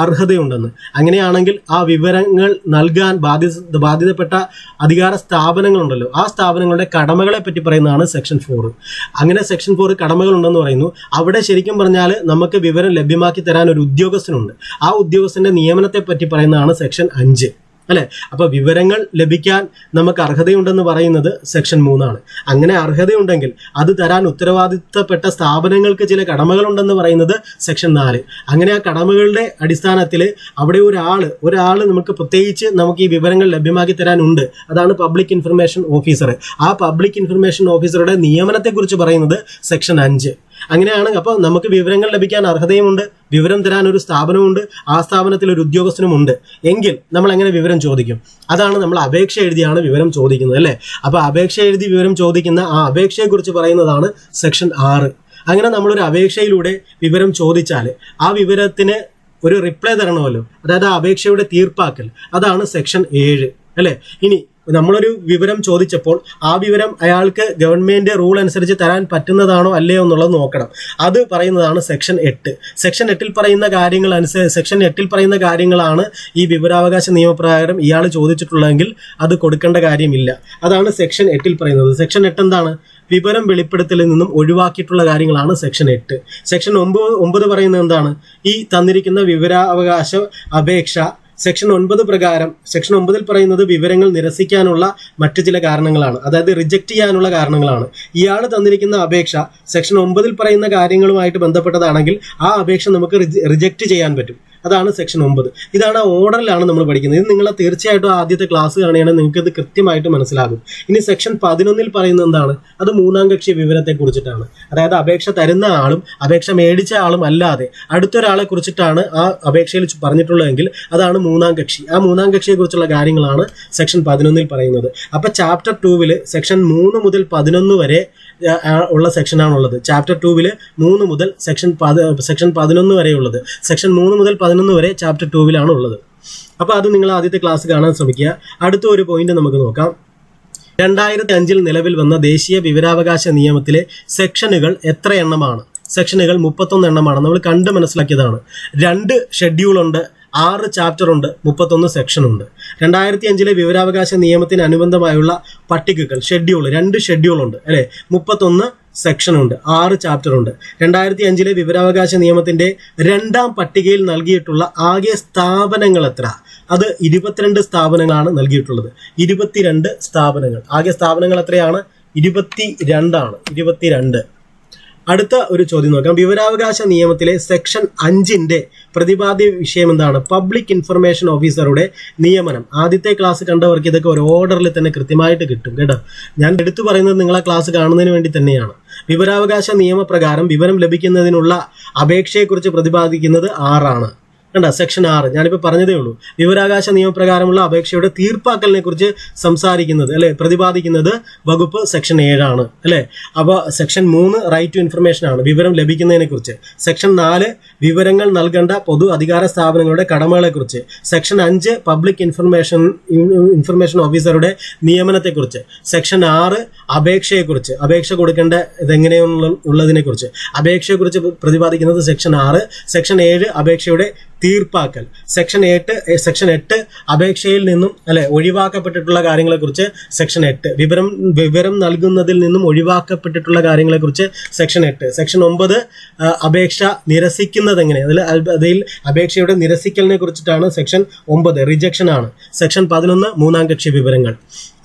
അർഹതയുണ്ടെന്ന്. അങ്ങനെയാണെങ്കിൽ ആ വിവരങ്ങൾ നൽകാൻ ബാധ്യതപ്പെട്ട അധികാര സ്ഥാപനങ്ങളുണ്ടല്ലോ, ആ സ്ഥാപനങ്ങളുടെ കടമകളെ പറ്റി പറയുന്നതാണ് സെക്ഷൻ 4. അങ്ങനെ സെക്ഷൻ 4 കടമകളുണ്ടെന്ന് പറയുന്നു. അവിടെ ശരിക്കും പറഞ്ഞാൽ നമുക്ക് വിവരം ലഭ്യമാക്കി തരാൻ ഒരു ഉദ്യോഗസ്ഥനുണ്ട്. ആ ഉദ്യോഗസ്ഥന്റെ നിയമനത്തെ പറ്റി പറയുന്നതാണ് സെക്ഷൻ 5 അല്ലെ. അപ്പൊ വിവരങ്ങൾ ലഭിക്കാൻ നമുക്ക് അർഹതയുണ്ടെന്ന് പറയുന്നത് സെക്ഷൻ 3 ആണ്. അങ്ങനെ അർഹതയുണ്ടെങ്കിൽ അത് തരാൻ ഉത്തരവാദിത്തപ്പെട്ട സ്ഥാപനങ്ങൾക്ക് ചില കടമകളുണ്ടെന്ന് പറയുന്നത് സെക്ഷൻ 4. അങ്ങനെ ആ കടമകളുടെ അടിസ്ഥാനത്തിൽ അവിടെ ഒരാള് നമുക്ക് പ്രത്യേകിച്ച് നമുക്ക് ഈ വിവരങ്ങൾ ലഭ്യമാക്കി തരാനുണ്ട്. അതാണ് പബ്ലിക് ഇൻഫർമേഷൻ ഓഫീസർ. ആ പബ്ലിക് ഇൻഫർമേഷൻ ഓഫീസറുടെ നിയമനത്തെ കുറിച്ച് പറയുന്നത് സെക്ഷൻ 5. അങ്ങനെയാണ്. അപ്പോൾ നമുക്ക് വിവരങ്ങൾ ലഭിക്കാൻ അർഹതയുമുണ്ട്, വിവരം തരാൻ ഒരു സ്ഥാപനമുണ്ട്, ആ സ്ഥാപനത്തിൽ ഒരു ഉദ്യോഗസ്ഥനുമുണ്ട്. എങ്കിൽ നമ്മൾ എങ്ങനെ വിവരം ചോദിക്കും? അതാണ് നമ്മൾ അപേക്ഷ എഴുതിയാണ് വിവരം ചോദിക്കുന്നത് അല്ലേ. അപ്പോൾ അപേക്ഷ എഴുതി വിവരം ചോദിക്കുന്ന ആ അപേക്ഷയെക്കുറിച്ച് പറയുന്നതാണ് സെക്ഷൻ 6. അങ്ങനെ നമ്മളൊരു അപേക്ഷയിലൂടെ വിവരം ചോദിച്ചാൽ ആ വിവരത്തിന് ഒരു റിപ്ലൈ തരണമല്ലോ, അതായത് ആ അപേക്ഷയുടെ തീർപ്പാക്കൽ, അതാണ് സെക്ഷൻ 7 അല്ലേ. ഇനി നമ്മളൊരു വിവരം ചോദിച്ചപ്പോൾ ആ വിവരം അയാൾക്ക് ഗവൺമെന്റ് റൂൾ അനുസരിച്ച് തരാൻ പറ്റുന്നതാണോ അല്ലയോ എന്നുള്ളത് നോക്കണം. അത് പറയുന്നതാണ് സെക്ഷൻ 8. സെക്ഷൻ 8 പറയുന്ന കാര്യങ്ങളാണ് ഈ വിവരാവകാശ നിയമപ്രകാരം ഇയാൾ ചോദിച്ചിട്ടുള്ളതെങ്കിൽ അത് കൊടുക്കേണ്ട കാര്യമില്ല. അതാണ് സെക്ഷൻ 8 പറയുന്നത്. സെക്ഷൻ 8 എന്താണ്? വിവരം വെളിപ്പെടുത്തലിൽ നിന്നും ഒഴിവാക്കിയിട്ടുള്ള കാര്യങ്ങളാണ് സെക്ഷൻ 8. സെക്ഷൻ 9 പറയുന്നത് എന്താണ്? ഈ തന്നിരിക്കുന്ന വിവരാവകാശ അപേക്ഷ സെക്ഷൻ 9 പ്രകാരം സെക്ഷൻ 9 പറയുന്നത് വിവരങ്ങൾ നിരസിക്കാനുള്ള മറ്റു ചില കാരണങ്ങളാണ്, അതായത് റിജക്റ്റ് ചെയ്യാനുള്ള കാരണങ്ങളാണ്. ഇയാൾ തന്നിരിക്കുന്ന അപേക്ഷ സെക്ഷൻ 9 പറയുന്ന കാര്യങ്ങളുമായിട്ട് ബന്ധപ്പെട്ടതാണെങ്കിൽ ആ അപേക്ഷ നമുക്ക് റിജക്റ്റ് ചെയ്യാൻ പറ്റും. അതാണ് സെക്ഷൻ 9. ഇതാണ് ഓർഡറിലാണ് നമ്മൾ പഠിക്കുന്നത്. ഇത് നിങ്ങൾ തീർച്ചയായിട്ടും ആദ്യത്തെ ക്ലാസ് കാണുകയാണെങ്കിൽ നിങ്ങൾക്ക് ഇത് കൃത്യമായിട്ട് മനസ്സിലാകും. ഇനി സെക്ഷൻ 11 പറയുന്നത് എന്താണ്? അത് മൂന്നാം കക്ഷി വിവരത്തെ കുറിച്ചിട്ടാണ്. അതായത് അപേക്ഷ തരുന്ന ആളും അപേക്ഷ മേടിച്ച ആളും അല്ലാതെ അടുത്തൊരാളെ കുറിച്ചിട്ടാണ് ആ അപേക്ഷയിൽ പറഞ്ഞിട്ടുള്ളതെങ്കിൽ അതാണ് മൂന്നാം കക്ഷി. ആ മൂന്നാം കക്ഷിയെ കുറിച്ചുള്ള കാര്യങ്ങളാണ് സെക്ഷൻ 11 പറയുന്നത്. അപ്പൊ ചാപ്റ്റർ 2 സെക്ഷൻ 3 മുതൽ 11 വരെ ഉള്ള സെക്ഷനാണുള്ളത്. ചാപ്റ്റർ 2 3 മുതൽ സെക്ഷൻ 11 വരെ ഉള്ളത്. സെക്ഷൻ 3 മുതൽ 11 വരെ ചാപ്റ്റർ 2 ഉള്ളത്. അപ്പോൾ അത് നിങ്ങൾ ആദ്യത്തെ ക്ലാസ് കാണാൻ ശ്രമിക്കുക. അടുത്ത ഒരു പോയിന്റ് നമുക്ക് നോക്കാം. 2005 നിലവിൽ വന്ന ദേശീയ വിവരാവകാശ നിയമത്തിലെ സെക്ഷനുകൾ എത്ര എണ്ണമാണ്? സെക്ഷനുകൾ 31 എണ്ണമാണ്. നമ്മൾ കണ്ട് മനസ്സിലാക്കിയതാണ്. 2 ഷെഡ്യൂളുണ്ട്, 6 ചാപ്റ്റർ ഉണ്ട്, 31 സെക്ഷൻ ഉണ്ട്. 2005 വിവരാവകാശ നിയമത്തിന് അനുബന്ധമായുള്ള പട്ടികകൾ ഷെഡ്യൂൾ 2 ഷെഡ്യൂൾ ഉണ്ട് അല്ലെ, 31 സെക്ഷൻ ഉണ്ട്, 6 ചാപ്റ്റർ ഉണ്ട്. 2005 വിവരാവകാശ നിയമത്തിന്റെ 2ാം പട്ടികയിൽ നൽകിയിട്ടുള്ള ആകെ സ്ഥാപനങ്ങൾ എത്ര? അത് 22 സ്ഥാപനങ്ങളാണ് നൽകിയിട്ടുള്ളത്. 22 സ്ഥാപനങ്ങൾ. ആകെ സ്ഥാപനങ്ങൾ എത്രയാണ്? 22 ആണ്. 22. അടുത്ത ഒരു ചോദ്യം നോക്കാം. വിവരാവകാശ നിയമത്തിലെ സെക്ഷൻ 5 പ്രതിപാദ്യ വിഷയം എന്താണ്? പബ്ലിക് ഇൻഫർമേഷൻ ഓഫീസറുടെ നിയമനം. ആദ്യത്തെ ക്ലാസ് കണ്ടവർക്ക് ഇതൊക്കെ ഒരു ഓർഡറിൽ തന്നെ കൃത്യമായിട്ട് കിട്ടും കേട്ടോ. ഞാൻ എടുത്തു പറയുന്നത് നിങ്ങളെ ക്ലാസ് കാണുന്നതിന് വേണ്ടി തന്നെയാണ്. വിവരാവകാശ നിയമപ്രകാരം വിവരം ലഭിക്കുന്നതിനുള്ള അപേക്ഷയെക്കുറിച്ച് പ്രതിപാദിക്കുന്നത് 6 കണ്ട, സെക്ഷൻ 6 ഞാനിപ്പോൾ പറഞ്ഞതേ ഉള്ളൂ. വിവരാവകാശ നിയമപ്രകാരമുള്ള അപേക്ഷയുടെ തീർപ്പാക്കലിനെ കുറിച്ച് സംസാരിക്കുന്നത് അല്ലെ, പ്രതിപാദിക്കുന്നത് വകുപ്പ് സെക്ഷൻ 7 അല്ലെ. അപ്പോൾ സെക്ഷൻ 3 റൈറ്റ് ടു ഇൻഫർമേഷൻ ആണ്, വിവരം ലഭിക്കുന്നതിനെ കുറിച്ച്. സെക്ഷൻ 4 വിവരങ്ങൾ നൽകേണ്ട പൊതു അധികാര സ്ഥാപനങ്ങളുടെ കടമകളെ കുറിച്ച്. സെക്ഷൻ 5 പബ്ലിക് ഇൻഫർമേഷൻ ഓഫീസറുടെ നിയമനത്തെക്കുറിച്ച്. സെക്ഷൻ 6 അപേക്ഷയെക്കുറിച്ച്, അപേക്ഷ കൊടുക്കേണ്ട ഇതെങ്ങനെയുള്ളതിനെ കുറിച്ച്. അപേക്ഷയെക്കുറിച്ച് പ്രതിപാദിക്കുന്നത് സെക്ഷൻ 6. സെക്ഷൻ 7 അപേക്ഷയുടെ തീർപ്പാക്കൽ. സെക്ഷൻ 8 അപേക്ഷയിൽ നിന്നും അല്ലെ ഒഴിവാക്കപ്പെട്ടിട്ടുള്ള കാര്യങ്ങളെക്കുറിച്ച്. സെക്ഷൻ 8 വിവരം നൽകുന്നതിൽ നിന്നും ഒഴിവാക്കപ്പെട്ടിട്ടുള്ള കാര്യങ്ങളെക്കുറിച്ച്. സെക്ഷൻ 8. സെക്ഷൻ 9 അപേക്ഷ നിരസിക്കുന്നത് എങ്ങനെ, അതിൽ അപേക്ഷയുടെ നിരസിക്കലിനെ കുറിച്ചിട്ടാണ്. സെക്ഷൻ 9 റിജക്ഷൻ ആണ്. സെക്ഷൻ 11 മൂന്നാം കക്ഷി വിവരങ്ങൾ.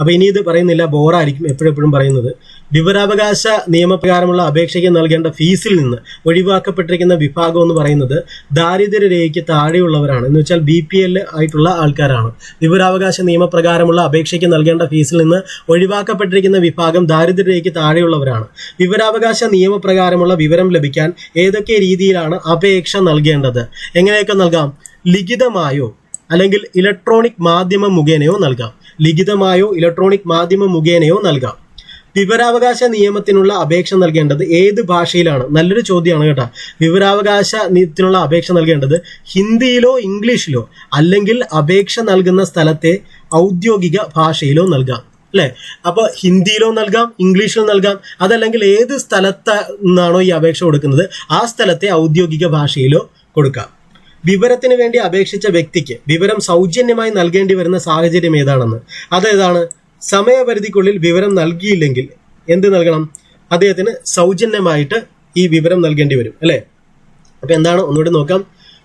അപ്പൊ ഇനി ഇത് പറയുന്നില്ല, ബോറായിരിക്കും എപ്പോഴെപ്പോഴും പറയുന്നത്. വിവരാവകാശ നിയമപ്രകാരമുള്ള അപേക്ഷയ്ക്ക് നൽകേണ്ട ഫീസിൽ നിന്ന് ഒഴിവാക്കപ്പെട്ടിരിക്കുന്ന വിഭാഗം എന്ന് പറയുന്നത് ദാരിദ്ര്യരേഖയ്ക്ക് താഴെയുള്ളവരാണ്. എന്ന് വെച്ചാൽ BPL ആയിട്ടുള്ള ആൾക്കാരാണ്. വിവരാവകാശ നിയമപ്രകാരമുള്ള അപേക്ഷയ്ക്ക് നൽകേണ്ട ഫീസിൽ നിന്ന് ഒഴിവാക്കപ്പെട്ടിരിക്കുന്ന വിഭാഗം ദാരിദ്ര്യരേഖയ്ക്ക് താഴെയുള്ളവരാണ്. വിവരാവകാശ നിയമപ്രകാരമുള്ള വിവരം ലഭിക്കാൻ ഏതൊക്കെ രീതിയിലാണ് അപേക്ഷ നൽകേണ്ടത്? എങ്ങനെയൊക്കെ നൽകാം? ലിഖിതമായോ അല്ലെങ്കിൽ ഇലക്ട്രോണിക് മാധ്യമം മുഖേനയോ നൽകാം. ലിഖിതമായോ ഇലക്ട്രോണിക് മാധ്യമം മുഖേനയോ നൽകാം. വിവരാവകാശ നിയമത്തിനുള്ള അപേക്ഷ നൽകേണ്ടത് ഏത് ഭാഷയിലാണ്? നല്ലൊരു ചോദ്യമാണ് കേട്ടോ. വിവരാവകാശ നിയമത്തിനുള്ള അപേക്ഷ നൽകേണ്ടത് ഹിന്ദിയിലോ ഇംഗ്ലീഷിലോ അല്ലെങ്കിൽ അപേക്ഷ നൽകുന്ന സ്ഥലത്തെ ഔദ്യോഗിക ഭാഷയിലോ നൽകാം അല്ലെ. അപ്പൊ ഹിന്ദിയിലോ നൽകാം, ഇംഗ്ലീഷിലോ നൽകാം. അതല്ലെങ്കിൽ ഏത് സ്ഥലത്ത് നിന്നാണോ ഈ അപേക്ഷ കൊടുക്കുന്നത് ആ സ്ഥലത്തെ ഔദ്യോഗിക ഭാഷയിലോ കൊടുക്കാം. വിവരത്തിന് വേണ്ടി അപേക്ഷിച്ച വ്യക്തിക്ക് വിവരം സൗജന്യമായി നൽകേണ്ടി വരുന്ന സാഹചര്യം ഏതാണെന്ന്. അതേതാണ്? സമയപരിധിക്കുള്ളിൽ വിവരം നൽകിയില്ലെങ്കിൽ എന്ത് നൽകണം? അദ്ദേഹത്തിന് സൗജന്യമായിട്ട് ഈ വിവരം നൽകേണ്ടി വരും അല്ലെ. അപ്പൊ എന്താണ്? ഒന്നുകൂടി നോക്കാം.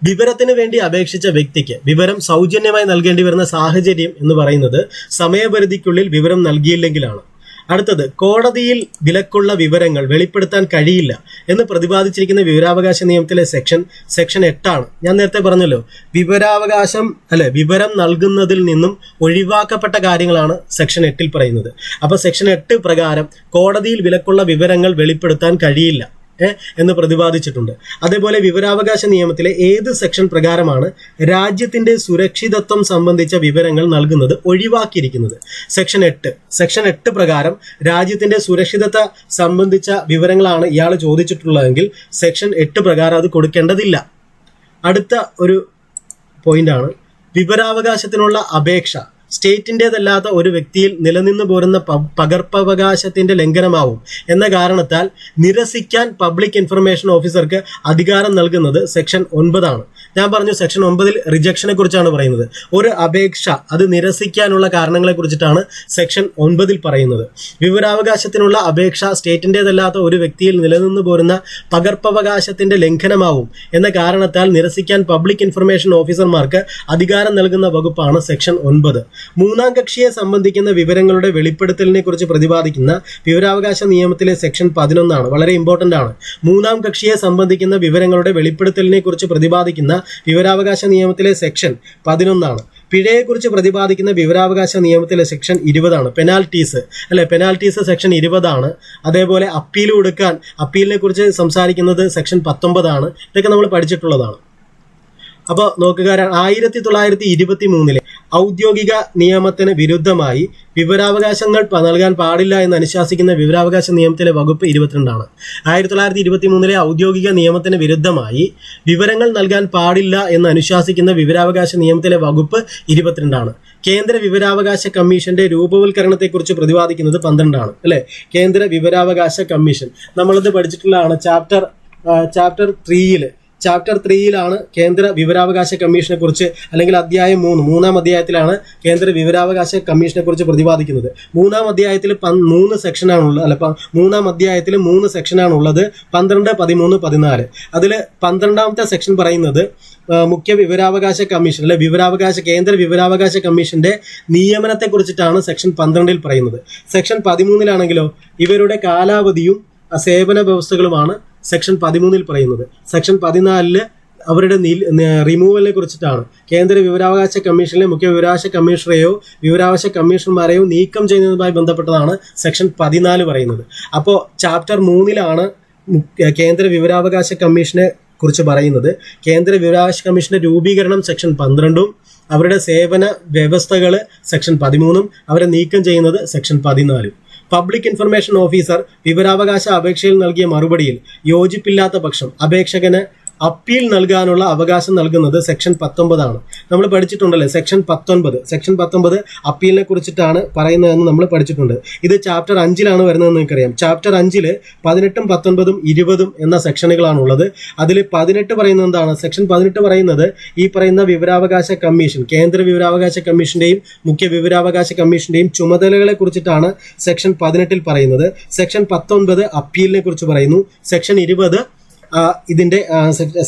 വിവരത്തിന് വേണ്ടി അപേക്ഷിച്ച വ്യക്തിക്ക് വിവരം സൗജന്യമായി നൽകേണ്ടി വരുന്ന സാഹചര്യം എന്ന് പറയുന്നത് സമയപരിധിക്കുള്ളിൽ വിവരം നൽകിയില്ലെങ്കിലാണ്. അടുത്തത്, കോടതിയിൽ വിലക്കുള്ള വിവരങ്ങൾ വെളിപ്പെടുത്താൻ കഴിയില്ല എന്ന് പ്രതിപാദിച്ചിരിക്കുന്ന വിവരാവകാശ നിയമത്തിലെ സെക്ഷൻ 8 ഞാൻ നേരത്തെ പറഞ്ഞല്ലോ, വിവരം നൽകുന്നതിൽ നിന്നും ഒഴിവാക്കപ്പെട്ട കാര്യങ്ങളാണ് സെക്ഷൻ 8 പറയുന്നത്. അപ്പൊ സെക്ഷൻ 8 പ്രകാരം കോടതിയിൽ വിലക്കുള്ള വിവരങ്ങൾ വെളിപ്പെടുത്താൻ കഴിയില്ല എന്ന് പ്രതിപാദിച്ചിട്ടുണ്ട്. അതേപോലെ വിവരാവകാശ നിയമത്തിലെ ഏത് സെക്ഷൻ പ്രകാരമാണ് രാജ്യത്തിന്റെ സുരക്ഷിതത്വം സംബന്ധിച്ച വിവരങ്ങൾ നൽകുന്നത് ഒഴിവാക്കിയിരിക്കുന്നത്? സെക്ഷൻ 8 പ്രകാരം രാജ്യത്തിന്റെ സുരക്ഷിതത്വ സംബന്ധിച്ച വിവരങ്ങളാണ് ഇയാൾ ചോദിച്ചിട്ടുള്ളതെങ്കിൽ സെക്ഷൻ 8 പ്രകാരം അത് കൊടുക്കേണ്ടതില്ല. അടുത്ത ഒരു പോയിന്റാണ്, വിവരാവകാശത്തിനുള്ള അപേക്ഷ സ്റ്റേറ്റിൻ്റെതല്ലാത്ത ഒരു വ്യക്തിയിൽ നിലനിന്നു പോരുന്ന പകർപ്പവകാശത്തിന്റെ ലംഘനമാവും എന്ന കാരണത്താൽ നിരസിക്കാൻ പബ്ലിക് ഇൻഫർമേഷൻ ഓഫീസർക്ക് അധികാരം നൽകുന്നത് സെക്ഷൻ 9 ആണ്. ഞാൻ പറഞ്ഞു സെക്ഷൻ 9 റിജക്ഷനെ കുറിച്ചാണ് പറയുന്നത്. ഒരു അപേക്ഷ അത് നിരസിക്കാനുള്ള കാരണങ്ങളെ കുറിച്ചിട്ടാണ് സെക്ഷൻ 9 പറയുന്നത്. വിവരാവകാശത്തിനുള്ള അപേക്ഷ സ്റ്റേറ്റിൻ്റെതല്ലാത്ത ഒരു വ്യക്തിയിൽ നിലനിന്നു പോരുന്ന പകർപ്പവകാശത്തിന്റെ ലംഘനമാവും എന്ന കാരണത്താൽ നിരസിക്കാൻ പബ്ലിക് ഇൻഫർമേഷൻ ഓഫീസർമാർക്ക് അധികാരം നൽകുന്ന വകുപ്പാണ് സെക്ഷൻ 9. മൂന്നാം കക്ഷിയെ സംബന്ധിക്കുന്ന വിവരങ്ങളുടെ വെളിപ്പെടുത്തലിനെ കുറിച്ച് പ്രതിപാദിക്കുന്ന വിവരാവകാശ നിയമത്തിലെ സെക്ഷൻ 11 ആണ്. വളരെ ഇമ്പോർട്ടന്റ് ആണ്. മൂന്നാം കക്ഷിയെ സംബന്ധിക്കുന്ന വിവരങ്ങളുടെ വെളിപ്പെടുത്തലിനെ കുറിച്ച് പ്രതിപാദിക്കുന്ന വിവരാവകാശ നിയമത്തിലെ സെക്ഷൻ 11 ആണ്. പിഴയെക്കുറിച്ച് പ്രതിപാദിക്കുന്ന വിവരാവകാശ നിയമത്തിലെ സെക്ഷൻ 20 ആണ്. പെനാൽറ്റീസ് സെക്ഷൻ 20 ആണ്. അതേപോലെ അപ്പീൽ കൊടുക്കാൻ അപ്പീലിനെ കുറിച്ച് സംസാരിക്കുന്നത് സെക്ഷൻ 19 ആണ്. ഇതൊക്കെ നമ്മൾ പഠിച്ചിട്ടുള്ളതാണ്. അപ്പോൾ നോക്കുക, 1923 ഔദ്യോഗിക നിയമത്തിന് വിരുദ്ധമായി വിവരാവകാശങ്ങൾ നൽകാൻ പാടില്ല എന്ന് അനുശാസിക്കുന്ന വിവരാവകാശ നിയമത്തിലെ വകുപ്പ് 22 ആണ്. 1923 ഔദ്യോഗിക നിയമത്തിന് വിരുദ്ധമായി വിവരങ്ങൾ നൽകാൻ പാടില്ല എന്ന് അനുശാസിക്കുന്ന വിവരാവകാശ നിയമത്തിലെ വകുപ്പ് 22 ആണ്. കേന്ദ്ര വിവരാവകാശ കമ്മീഷന്റെ രൂപവൽക്കരണത്തെക്കുറിച്ച് പ്രതിപാദിക്കുന്നത് 12 ആണ്. അല്ലെ, കേന്ദ്ര വിവരാവകാശ കമ്മീഷൻ നമ്മളത് പഠിച്ചിട്ടുള്ളതാണ്. ചാപ്റ്റർ 3 കേന്ദ്ര വിവരാവകാശ കമ്മീഷനെ കുറിച്ച്, അല്ലെങ്കിൽ അധ്യായം 3 അധ്യായത്തിലാണ് കേന്ദ്ര വിവരാവകാശ കമ്മീഷനെ കുറിച്ച് പ്രതിപാദിക്കുന്നത്. 3 അധ്യായത്തിൽ 3 സെക്ഷനാണുള്ളത്. 3 അധ്യായത്തിൽ 3 സെക്ഷനാണുള്ളത്, 12, 13, 14. അതിൽ 12ാമത്തെ സെക്ഷൻ പറയുന്നത് മുഖ്യ വിവരാവകാശ കമ്മീഷൻ കേന്ദ്ര വിവരാവകാശ കമ്മീഷന്റെ നിയമനത്തെ കുറിച്ചിട്ടാണ് സെക്ഷൻ 12 പറയുന്നത്. സെക്ഷൻ 13 ഇവരുടെ കാലാവധിയും സേവന വ്യവസ്ഥകളുമാണ് സെക്ഷൻ 13 പറയുന്നത്. സെക്ഷൻ 14 അവരുടെ റിമൂവലിനെ കുറിച്ചിട്ടാണ്. കേന്ദ്ര വിവരാവകാശ കമ്മീഷനിലെ മുഖ്യ വിവരാവകാശ കമ്മീഷണറെയോ വിവരാവകാശ കമ്മീഷണർമാരെയോ നീക്കം ചെയ്യുന്നതുമായി ബന്ധപ്പെട്ടതാണ് സെക്ഷൻ 14 പറയുന്നത്. അപ്പോൾ ചാപ്റ്റർ 3 കേന്ദ്ര വിവരാവകാശ കമ്മീഷനെ കുറിച്ച് പറയുന്നത്. കേന്ദ്ര വിവരാവകാശ കമ്മീഷന്റെ രൂപീകരണം സെക്ഷൻ 12, അവരുടെ സേവന വ്യവസ്ഥകൾ സെക്ഷൻ 13, അവരെ നീക്കം ചെയ്യുന്നത് സെക്ഷൻ 14. പബ്ലിക് ഇൻഫർമേഷൻ ഓഫീസർ വിവരാവകാശ അപേക്ഷയിൽ നൽകിയ മറുപടിയിൽ യോജിപ്പില്ലാത്ത പക്ഷം അപേക്ഷകന് അപ്പീൽ നൽകാനുള്ള അവകാശം നൽകുന്നത് സെക്ഷൻ 19 ആണ്. നമ്മൾ പഠിച്ചിട്ടുണ്ടല്ലേ സെക്ഷൻ 19 അപ്പീലിനെ കുറിച്ചിട്ടാണ് പറയുന്നതെന്ന് നമ്മൾ പഠിച്ചിട്ടുണ്ട്. ഇത് ചാപ്റ്റർ 5 വരുന്നതെന്ന് നിങ്ങൾക്കറിയാം. ചാപ്റ്റർ 5 18, 19, 20 എന്ന സെക്ഷനുകളാണുള്ളത്. അതിൽ 18 പറയുന്നത് എന്താണ്? സെക്ഷൻ 18 പറയുന്നത് ഈ പറയുന്ന വിവരാവകാശ കമ്മീഷൻ, കേന്ദ്ര വിവരാവകാശ കമ്മീഷന്റെയും മുഖ്യ വിവരാവകാശ കമ്മീഷന്റെയും ചുമതലകളെ കുറിച്ചിട്ടാണ് സെക്ഷൻ 18 പറയുന്നത്. സെക്ഷൻ 19 അപ്പീലിനെ കുറിച്ച് പറയുന്നു. സെക്ഷൻ 20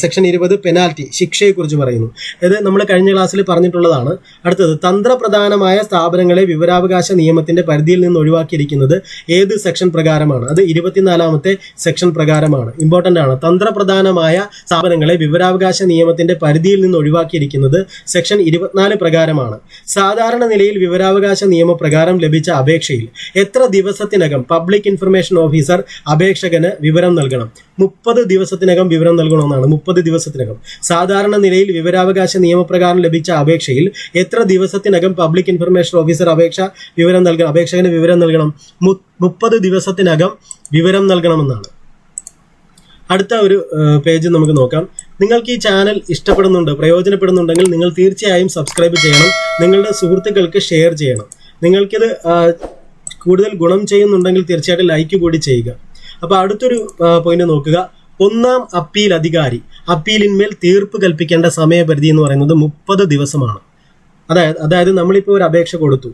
സെക്ഷൻ 20 പെനാൽറ്റി, ശിക്ഷയെക്കുറിച്ച് പറയുന്നു. ഇത് നമ്മൾ കഴിഞ്ഞ ക്ലാസ്സിൽ പറഞ്ഞിട്ടുള്ളതാണ്. അടുത്തത്, തന്ത്രപ്രധാനമായ സ്ഥാപനങ്ങളെ വിവരാവകാശ നിയമത്തിന്റെ പരിധിയിൽ നിന്ന് ഒഴിവാക്കിയിരിക്കുന്നത് ഏത് സെക്ഷൻ പ്രകാരമാണ്? അത് 24ാമത്തെ സെക്ഷൻ പ്രകാരമാണ്. ഇമ്പോർട്ടന്റ് ആണ്. തന്ത്രപ്രധാനമായ സ്ഥാപനങ്ങളെ വിവരാവകാശ നിയമത്തിന്റെ പരിധിയിൽ നിന്ന് ഒഴിവാക്കിയിരിക്കുന്നത് സെക്ഷൻ 24 പ്രകാരമാണ്. സാധാരണ നിലയിൽ വിവരാവകാശ നിയമപ്രകാരം ലഭിച്ച അപേക്ഷയിൽ എത്ര ദിവസത്തിനകം പബ്ലിക് ഇൻഫർമേഷൻ ഓഫീസർ അപേക്ഷകന് വിവരം നൽകണം? 30 ദിവസത്തിനകം വിവരം നൽകണമെന്നാണ്. 30 ദിവസത്തിനകം. സാധാരണ നിലയിൽ വിവരാവകാശ നിയമപ്രകാരം ലഭിച്ച അപേക്ഷയിൽ എത്ര ദിവസത്തിനകം പബ്ലിക് ഇൻഫർമേഷൻ ഓഫീസർ അപേക്ഷകന് വിവരം നൽകണം? 30 ദിവസത്തിനകം വിവരം നൽകണമെന്നാണ്. അടുത്ത ഒരു പേജ് നമുക്ക് നോക്കാം. നിങ്ങൾക്ക് ഈ ചാനൽ ഇഷ്ടപ്പെടുന്നുണ്ട്, പ്രയോജനപ്പെടുന്നുണ്ടെങ്കിൽ നിങ്ങൾ തീർച്ചയായും സബ്സ്ക്രൈബ് ചെയ്യണം. നിങ്ങളുടെ സുഹൃത്തുക്കൾക്ക് ഷെയർ ചെയ്യണം. നിങ്ങൾക്കിത് കൂടുതൽ ഗുണം ചെയ്യുന്നുണ്ടെങ്കിൽ തീർച്ചയായിട്ടും ലൈക്ക് കൂടി ചെയ്യുക. അപ്പോൾ അടുത്തൊരു പോയിന്റ് നോക്കുക. 1ാം അപ്പീൽ അധികാരി അപ്പീലിന്മേൽ തീർപ്പ് കൽപ്പിക്കേണ്ട സമയപരിധി എന്ന് പറയുന്നത് 30 ദിവസമാണ്. അതായത് നമ്മളിപ്പോൾ ഒരു അപേക്ഷ കൊടുത്തു,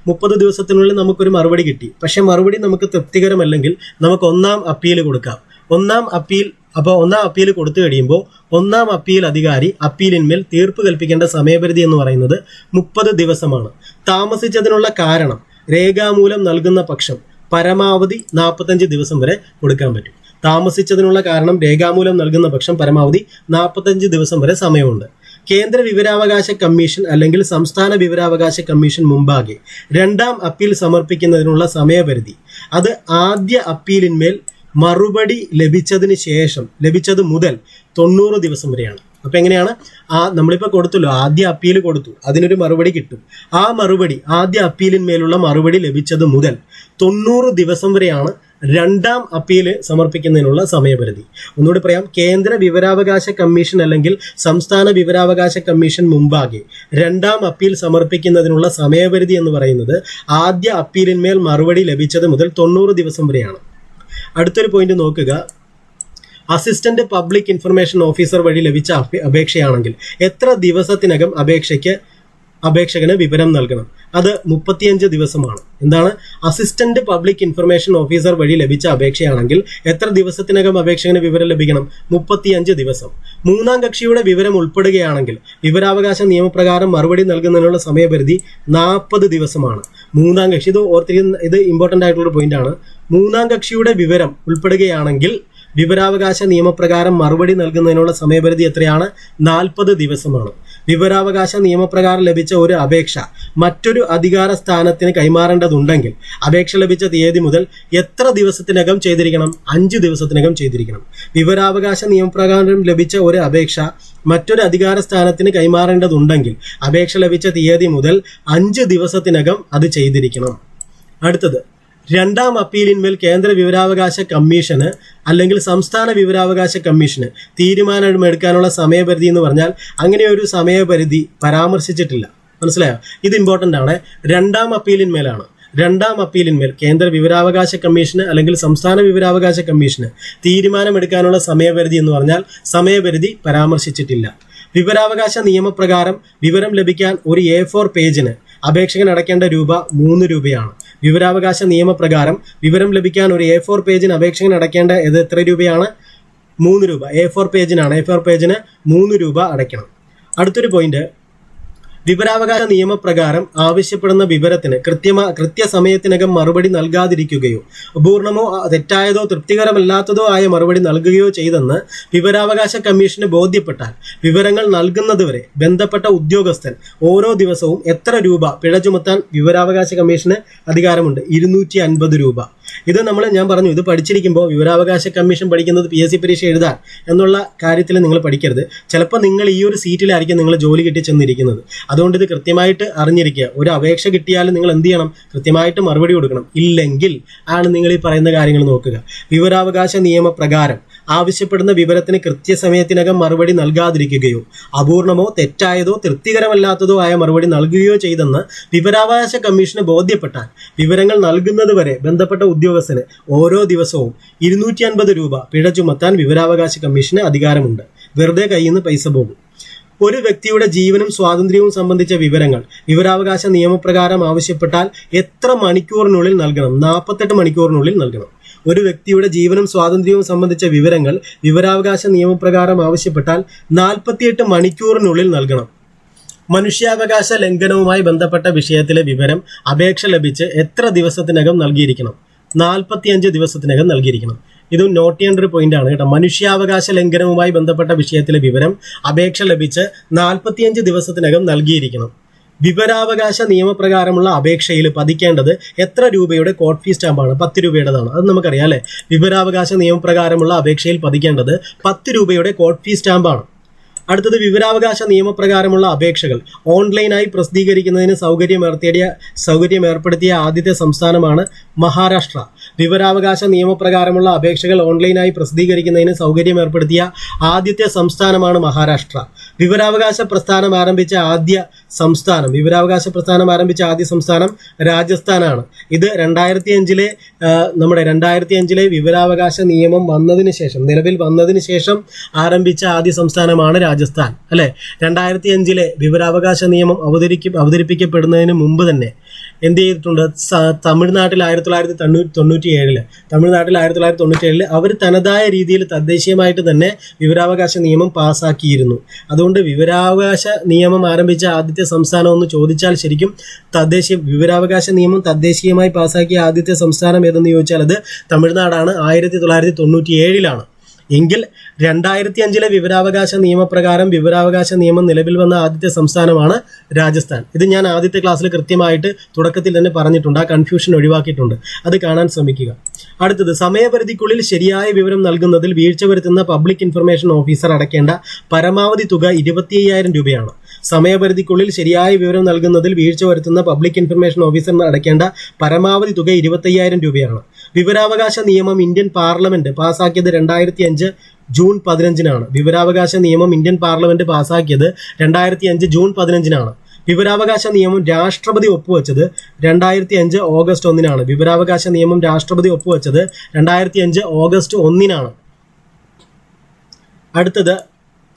30 ദിവസത്തിനുള്ളിൽ നമുക്കൊരു മറുപടി കിട്ടി. പക്ഷെ മറുപടി നമുക്ക് തൃപ്തികരമല്ലെങ്കിൽ നമുക്ക് 1ാം അപ്പീൽ കൊടുക്കാം. 1ാം അപ്പീൽ കൊടുത്തു കഴിയുമ്പോൾ 1ാം അപ്പീൽ അധികാരി അപ്പീലിന്മേൽ തീർപ്പ് കൽപ്പിക്കേണ്ട സമയപരിധി എന്ന് പറയുന്നത് 30 ദിവസമാണ്. താമസിച്ചതിനുള്ള കാരണം രേഖാമൂലം നൽകുന്ന പക്ഷം പരമാവധി 45 ദിവസം വരെ കൊടുക്കാൻ പറ്റും. താമസിച്ചതിനുള്ള കാരണം രേഖാമൂലം നൽകുന്ന പക്ഷം പരമാവധി 45 ദിവസം വരെ സമയമുണ്ട്. കേന്ദ്ര വിവരാവകാശ കമ്മീഷൻ അല്ലെങ്കിൽ സംസ്ഥാന വിവരാവകാശ കമ്മീഷൻ മുമ്പാകെ 2ാം അപ്പീൽ സമർപ്പിക്കുന്നതിനുള്ള സമയപരിധി അത് ആദ്യ അപ്പീലിന്മേൽ മറുപടി ലഭിച്ചത് മുതൽ 90 ദിവസം വരെയാണ്. അപ്പൊ എങ്ങനെയാണ്? നമ്മളിപ്പോൾ കൊടുത്തല്ലോ, ആദ്യ അപ്പീൽ കൊടുത്തു, അതിനൊരു മറുപടി കിട്ടും. ആ മറുപടി, ആദ്യ അപ്പീലിന്മേലുള്ള മറുപടി ലഭിച്ചത് മുതൽ 90 ദിവസം വരെയാണ് രണ്ടാം അപ്പീൽ സമർപ്പിക്കുന്നതിനുള്ള സമയപരിധി. ഒന്നുകൂടി പറയാം, കേന്ദ്ര വിവരാവകാശ കമ്മീഷൻ അല്ലെങ്കിൽ സംസ്ഥാന വിവരാവകാശ കമ്മീഷൻ മുമ്പാകെ രണ്ടാം അപ്പീൽ സമർപ്പിക്കുന്നതിനുള്ള സമയപരിധി എന്ന് പറയുന്നത് ആദ്യ അപ്പീലിന്മേൽ മറുപടി ലഭിച്ചത് മുതൽ 90 ദിവസം വരെയാണ്. അടുത്തൊരു പോയിന്റ് നോക്കുക. അസിസ്റ്റന്റ് പബ്ലിക് ഇൻഫർമേഷൻ ഓഫീസർ വഴി ലഭിച്ച അപേക്ഷയാണെങ്കിൽ എത്ര ദിവസത്തിനകം അപേക്ഷകന് വിവരം നൽകണം? അത് 35 ദിവസമാണ്. എന്താണ്? അസിസ്റ്റന്റ് പബ്ലിക് ഇൻഫർമേഷൻ ഓഫീസർ വഴി ലഭിച്ച അപേക്ഷയാണെങ്കിൽ എത്ര ദിവസത്തിനകം അപേക്ഷകന് വിവരം ലഭിക്കണം? 35 ദിവസം. മൂന്നാം കക്ഷിയുടെ വിവരം ഉൾപ്പെടുകയാണെങ്കിൽ വിവരാവകാശ നിയമപ്രകാരം മറുപടി നൽകുന്നതിനുള്ള സമയപരിധി 40 ദിവസമാണ്. മൂന്നാം കക്ഷി, ഇത് ഇമ്പോർട്ടന്റ് ആയിട്ടുള്ള പോയിന്റ് ആണ്. മൂന്നാം കക്ഷിയുടെ വിവരം ഉൾപ്പെടുകയാണെങ്കിൽ വിവരാവകാശ നിയമപ്രകാരം മറുപടി നൽകുന്നതിനുള്ള സമയപരിധി എത്രയാണ്? 40 ദിവസമാണ്. വിവരാവകാശ നിയമപ്രകാരം ലഭിച്ച ഒരു അപേക്ഷ മറ്റൊരു അധികാര സ്ഥാനത്തിന് കൈമാറേണ്ടതുണ്ടെങ്കിൽ അപേക്ഷ ലഭിച്ച തീയതി മുതൽ എത്ര ദിവസത്തിനകം ചെയ്തിരിക്കണം? 5 ദിവസത്തിനകം ചെയ്തിരിക്കണം. വിവരാവകാശ നിയമപ്രകാരം ലഭിച്ച ഒരു അപേക്ഷ മറ്റൊരു അധികാര സ്ഥാനത്തിന് കൈമാറേണ്ടതുണ്ടെങ്കിൽ അപേക്ഷ ലഭിച്ച തീയതി മുതൽ 5 ദിവസത്തിനകം അത് ചെയ്തിരിക്കണം. അടുത്തത്, രണ്ടാം അപ്പീലിന്മേൽ കേന്ദ്ര വിവരാവകാശ കമ്മീഷന് അല്ലെങ്കിൽ സംസ്ഥാന വിവരാവകാശ കമ്മീഷന് തീരുമാനമെടുക്കാനുള്ള സമയപരിധി എന്ന് പറഞ്ഞാൽ അങ്ങനെ ഒരു സമയപരിധി പരാമർശിച്ചിട്ടില്ല. മനസ്സിലായോ? ഇത് ഇമ്പോർട്ടൻ്റ് ആണ്. രണ്ടാം അപ്പീലിന്മേലാണ്. രണ്ടാം അപ്പീലിന്മേൽ കേന്ദ്ര വിവരാവകാശ കമ്മീഷന് അല്ലെങ്കിൽ സംസ്ഥാന വിവരാവകാശ കമ്മീഷന് തീരുമാനമെടുക്കാനുള്ള സമയപരിധി എന്ന് പറഞ്ഞാൽ സമയപരിധി പരാമർശിച്ചിട്ടില്ല. വിവരാവകാശ നിയമപ്രകാരം വിവരം ലഭിക്കാൻ ഒരു A4 പേജിന് അപേക്ഷകൻ അടയ്ക്കേണ്ട രൂപ 3 രൂപയാണ്. വിവരാവകാശ നിയമപ്രകാരം വിവരം ലഭിക്കാൻ ഒരു A4 പേജിന് അപേക്ഷകൻ അടയ്ക്കേണ്ട എത്ര രൂപയാണ്? 3 രൂപ. A4 പേജിനാണ്. A4 പേജിന് 3 രൂപ അടയ്ക്കണം. അടുത്തൊരു പോയിന്റ്, വിവരാവകാശ നിയമപ്രകാരം ആവശ്യപ്പെടുന്ന വിവരത്തിന് കൃത്യസമയത്തിനകം മറുപടി നൽകാതിരിക്കുകയോ അപൂർണമോ തെറ്റായതോ തൃപ്തികരമല്ലാത്തതോ ആയ മറുപടി നൽകുകയോ ചെയ്തെന്ന് വിവരാവകാശ കമ്മീഷന് ബോധ്യപ്പെട്ടാൽ വിവരങ്ങൾ നൽകുന്നതുവരെ ബന്ധപ്പെട്ട ഉദ്യോഗസ്ഥൻ ഓരോ ദിവസവും എത്ര രൂപ പിഴ ചുമത്താൻ വിവരാവകാശ കമ്മീഷന് അധികാരമുണ്ട്? 250 രൂപ. ഇത് ഞാൻ പറഞ്ഞു, ഇത് പഠിച്ചിരിക്കുമ്പോൾ വിവരാവകാശ കമ്മീഷൻ പഠിക്കുന്നത് PSC പരീക്ഷ എഴുതാൻ എന്നുള്ള കാര്യത്തിൽ നിങ്ങൾ പഠിക്കരുത്. ചിലപ്പോൾ നിങ്ങൾ ഈ ഒരു സീറ്റിലായിരിക്കും നിങ്ങൾ ജോലി കിട്ടി ചെന്നിരിക്കുന്നത്. അതുകൊണ്ട് ഇത് കൃത്യമായിട്ട് അറിഞ്ഞിരിക്കുക. ഒരു അപേക്ഷ കിട്ടിയാലും നിങ്ങൾ എന്ത് ചെയ്യണം? കൃത്യമായിട്ട് മറുപടി കൊടുക്കണം. ഇല്ലെങ്കിൽ ആണ് നിങ്ങൾ ഈ പറയുന്ന കാര്യങ്ങൾ നോക്കുക. വിവരാവകാശ നിയമപ്രകാരം ആവശ്യപ്പെടുന്ന വിവരത്തിന് കൃത്യസമയത്തിനകം മറുപടി നൽകാതിരിക്കുകയോ അപൂർണമോ തെറ്റായതോ തൃപ്തികരമല്ലാത്തതോ ആയ മറുപടി നൽകുകയോ ചെയ്തെന്ന് വിവരാവകാശ കമ്മീഷന് ബോധ്യപ്പെട്ടാൽ വിവരങ്ങൾ നൽകുന്നത് വരെ ബന്ധപ്പെട്ട ഉദ്യോഗസ്ഥന് ഓരോ ദിവസവും 250 രൂപ പിഴ ചുമത്താൻ വിവരാവകാശ കമ്മീഷന് അധികാരമുണ്ട്. വെറുതെ കയ്യിൽ നിന്ന് പൈസ പോകും. ഒരു വ്യക്തിയുടെ ജീവനും സ്വാതന്ത്ര്യവും സംബന്ധിച്ച വിവരങ്ങൾ വിവരാവകാശ നിയമപ്രകാരം ആവശ്യപ്പെട്ടാൽ എത്ര മണിക്കൂറിനുള്ളിൽ നൽകണം? 48 മണിക്കൂറിനുള്ളിൽ നൽകണം. ഒരു വ്യക്തിയുടെ ജീവനും സ്വാതന്ത്ര്യവും സംബന്ധിച്ച വിവരങ്ങൾ വിവരാവകാശ നിയമപ്രകാരം ആവശ്യപ്പെട്ടാൽ 48 മണിക്കൂറിനുള്ളിൽ നൽകണം. മനുഷ്യാവകാശ ലംഘനവുമായി ബന്ധപ്പെട്ട വിഷയത്തിലെ വിവരം അപേക്ഷ ലഭിച്ച് എത്ര ദിവസത്തിനകം നൽകിയിരിക്കണം? 45 ദിവസത്തിനകം നൽകിയിരിക്കണം. ഇതും നോട്ട് ചെയ്യേണ്ട ഒരു പോയിന്റ് ആണ് കേട്ടോ. മനുഷ്യാവകാശ ലംഘനവുമായി ബന്ധപ്പെട്ട വിഷയത്തിലെ വിവരം അപേക്ഷ ലഭിച്ച് 45 ദിവസത്തിനകം നൽകിയിരിക്കണം. വിവരാവകാശ നിയമപ്രകാരമുള്ള അപേക്ഷയിൽ പതിക്കേണ്ടത് എത്ര രൂപയുടെ കോഡ് ഫീ സ്റ്റാമ്പാണ്? 10 രൂപയുടേതാണ്. അത് നമുക്കറിയാം അല്ലേ? വിവരാവകാശ നിയമപ്രകാരമുള്ള അപേക്ഷയിൽ പതിക്കേണ്ടത് 10 രൂപയുടെ കോഡ് ഫീ സ്റ്റാമ്പാണ്. അടുത്തത്, വിവരാവകാശ നിയമപ്രകാരമുള്ള അപേക്ഷകൾ ഓൺലൈനായി പ്രസിദ്ധീകരിക്കുന്നതിന് സൗകര്യം ഏർപ്പെടുത്തിയ ആദ്യത്തെ സംസ്ഥാനമാണ് മഹാരാഷ്ട്ര. വിവരാവകാശ നിയമപ്രകാരമുള്ള അപേക്ഷകൾ ഓൺലൈനായി പ്രസിദ്ധീകരിക്കുന്നതിന് സൗകര്യം ഏർപ്പെടുത്തിയ ആദ്യത്തെ സംസ്ഥാനമാണ് മഹാരാഷ്ട്ര. വിവരാവകാശ പ്രസ്ഥാനം ആരംഭിച്ച ആദ്യ സംസ്ഥാനം രാജസ്ഥാനാണ്. ഇത് 2005 വിവരാവകാശ നിയമം നിലവിൽ വന്നതിന് ശേഷം ആരംഭിച്ച ആദ്യ സംസ്ഥാനമാണ് രാജസ്ഥാൻ അല്ലെ. 2005 വിവരാവകാശ നിയമം അവതരിപ്പിക്കപ്പെടുന്നതിന് മുമ്പ് തന്നെ എന്ത് ചെയ്തിട്ടുണ്ട്? തമിഴ്നാട്ടിൽ 1997 അവർ തനതായ രീതിയിൽ തദ്ദേശീയമായിട്ട് തന്നെ വിവരാവകാശ നിയമം പാസ്സാക്കിയിരുന്നു. അതുകൊണ്ട് വിവരാവകാശ നിയമം ആരംഭിച്ച ആദ്യത്തെ സംസ്ഥാനം എന്ന് ചോദിച്ചാൽ ശരിക്കും വിവരാവകാശ നിയമം തദ്ദേശീയമായി പാസ്സാക്കിയ ആദ്യത്തെ സംസ്ഥാനം ഏതെന്ന് ചോദിച്ചാൽ അത് തമിഴ്നാടാണ്. 1997 എങ്കിൽ 2005 വിവരാവകാശ നിയമപ്രകാരം വിവരാവകാശ നിയമം നിലവിൽ വന്ന ആദ്യത്തെ സംസ്ഥാനമാണ് രാജസ്ഥാൻ. ഇത് ഞാൻ ആദ്യത്തെ ക്ലാസ്സിൽ കൃത്യമായിട്ട് തുടക്കത്തിൽ തന്നെ പറഞ്ഞിട്ടുണ്ട്. ആ കൺഫ്യൂഷൻ ഒഴിവാക്കിയിട്ടുണ്ട്. അത് കാണാൻ ശ്രമിക്കുക. അടുത്തത്, സമയപരിധിക്കുള്ളിൽ ശരിയായ വിവരം നൽകുന്നതിൽ വീഴ്ച വരുത്തുന്ന പബ്ലിക് ഇൻഫർമേഷൻ ഓഫീസർ അടയ്ക്കേണ്ട പരമാവധി തുക 25,000 രൂപയാണ്. സമയപരിധിക്കുള്ളിൽ ശരിയായ വിവരം നൽകുന്നതിൽ വീഴ്ച വരുത്തുന്ന പബ്ലിക് ഇൻഫർമേഷൻ ഓഫീസർ അടയ്ക്കേണ്ട പരമാവധി തുക 25,000 രൂപയാണ്. വിവരാവകാശ നിയമം ഇന്ത്യൻ പാർലമെന്റ് പാസാക്കിയത് 2005 ജൂൺ 15-നാണ്. വിവരാവകാശ നിയമം ഇന്ത്യൻ പാർലമെന്റ് പാസാക്കിയത് 2005 ജൂൺ 15-നാണ്. വിവരാവകാശ നിയമം രാഷ്ട്രപതി ഒപ്പുവെച്ചത് 2005 ഓഗസ്റ്റ് 1-നാണ്. വിവരാവകാശ നിയമം രാഷ്ട്രപതി ഒപ്പുവെച്ചത് 2005 ഓഗസ്റ്റ് 1-നാണ്. അടുത്തത്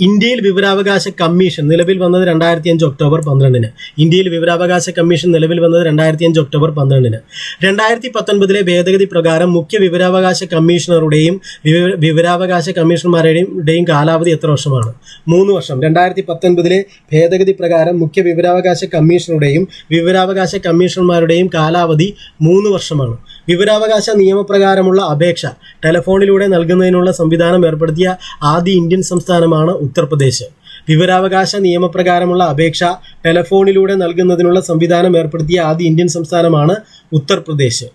ഇന്ത്യയിൽ വിവരാവകാശ കമ്മീഷൻ നിലവിൽ വന്നത് 2005 ഒക്ടോബർ 12-ന്. ഇന്ത്യയിൽ വിവരാവകാശ കമ്മീഷൻ നിലവിൽ വന്നത് 2005 ഒക്ടോബർ 12-ന്. 2019 ഭേദഗതി പ്രകാരം മുഖ്യ വിവരാവകാശ കമ്മീഷണറുടെയും വിവരാവകാശ കമ്മീഷണർമാരുടെയും കാലാവധി എത്ര വർഷമാണ്? 3 വർഷം. 2019 ഭേദഗതി പ്രകാരം മുഖ്യ വിവരാവകാശ കമ്മീഷണറുടെയും വിവരാവകാശ കമ്മീഷണർമാരുടെയും കാലാവധി 3 വർഷമാണ്. വിവരാവകാശ നിയമപ്രകാരമുള്ള അപേക്ഷ ടെലഫോണിലൂടെ നൽകുന്നതിനുള്ള സംവിധാനം ഏർപ്പെടുത്തിയ ആദ്യ ഇന്ത്യൻ സംസ്ഥാനമാണ് ഉത്തർപ്രദേശ്. വിവരാവകാശ നിയമപ്രകാരമുള്ള അപേക്ഷ ടെലഫോണിലൂടെ നൽകുന്നതിനുള്ള സംവിധാനം ഏർപ്പെടുത്തിയ ആദ്യ ഇന്ത്യൻ സംസ്ഥാനമാണ് ഉത്തർപ്രദേശ്.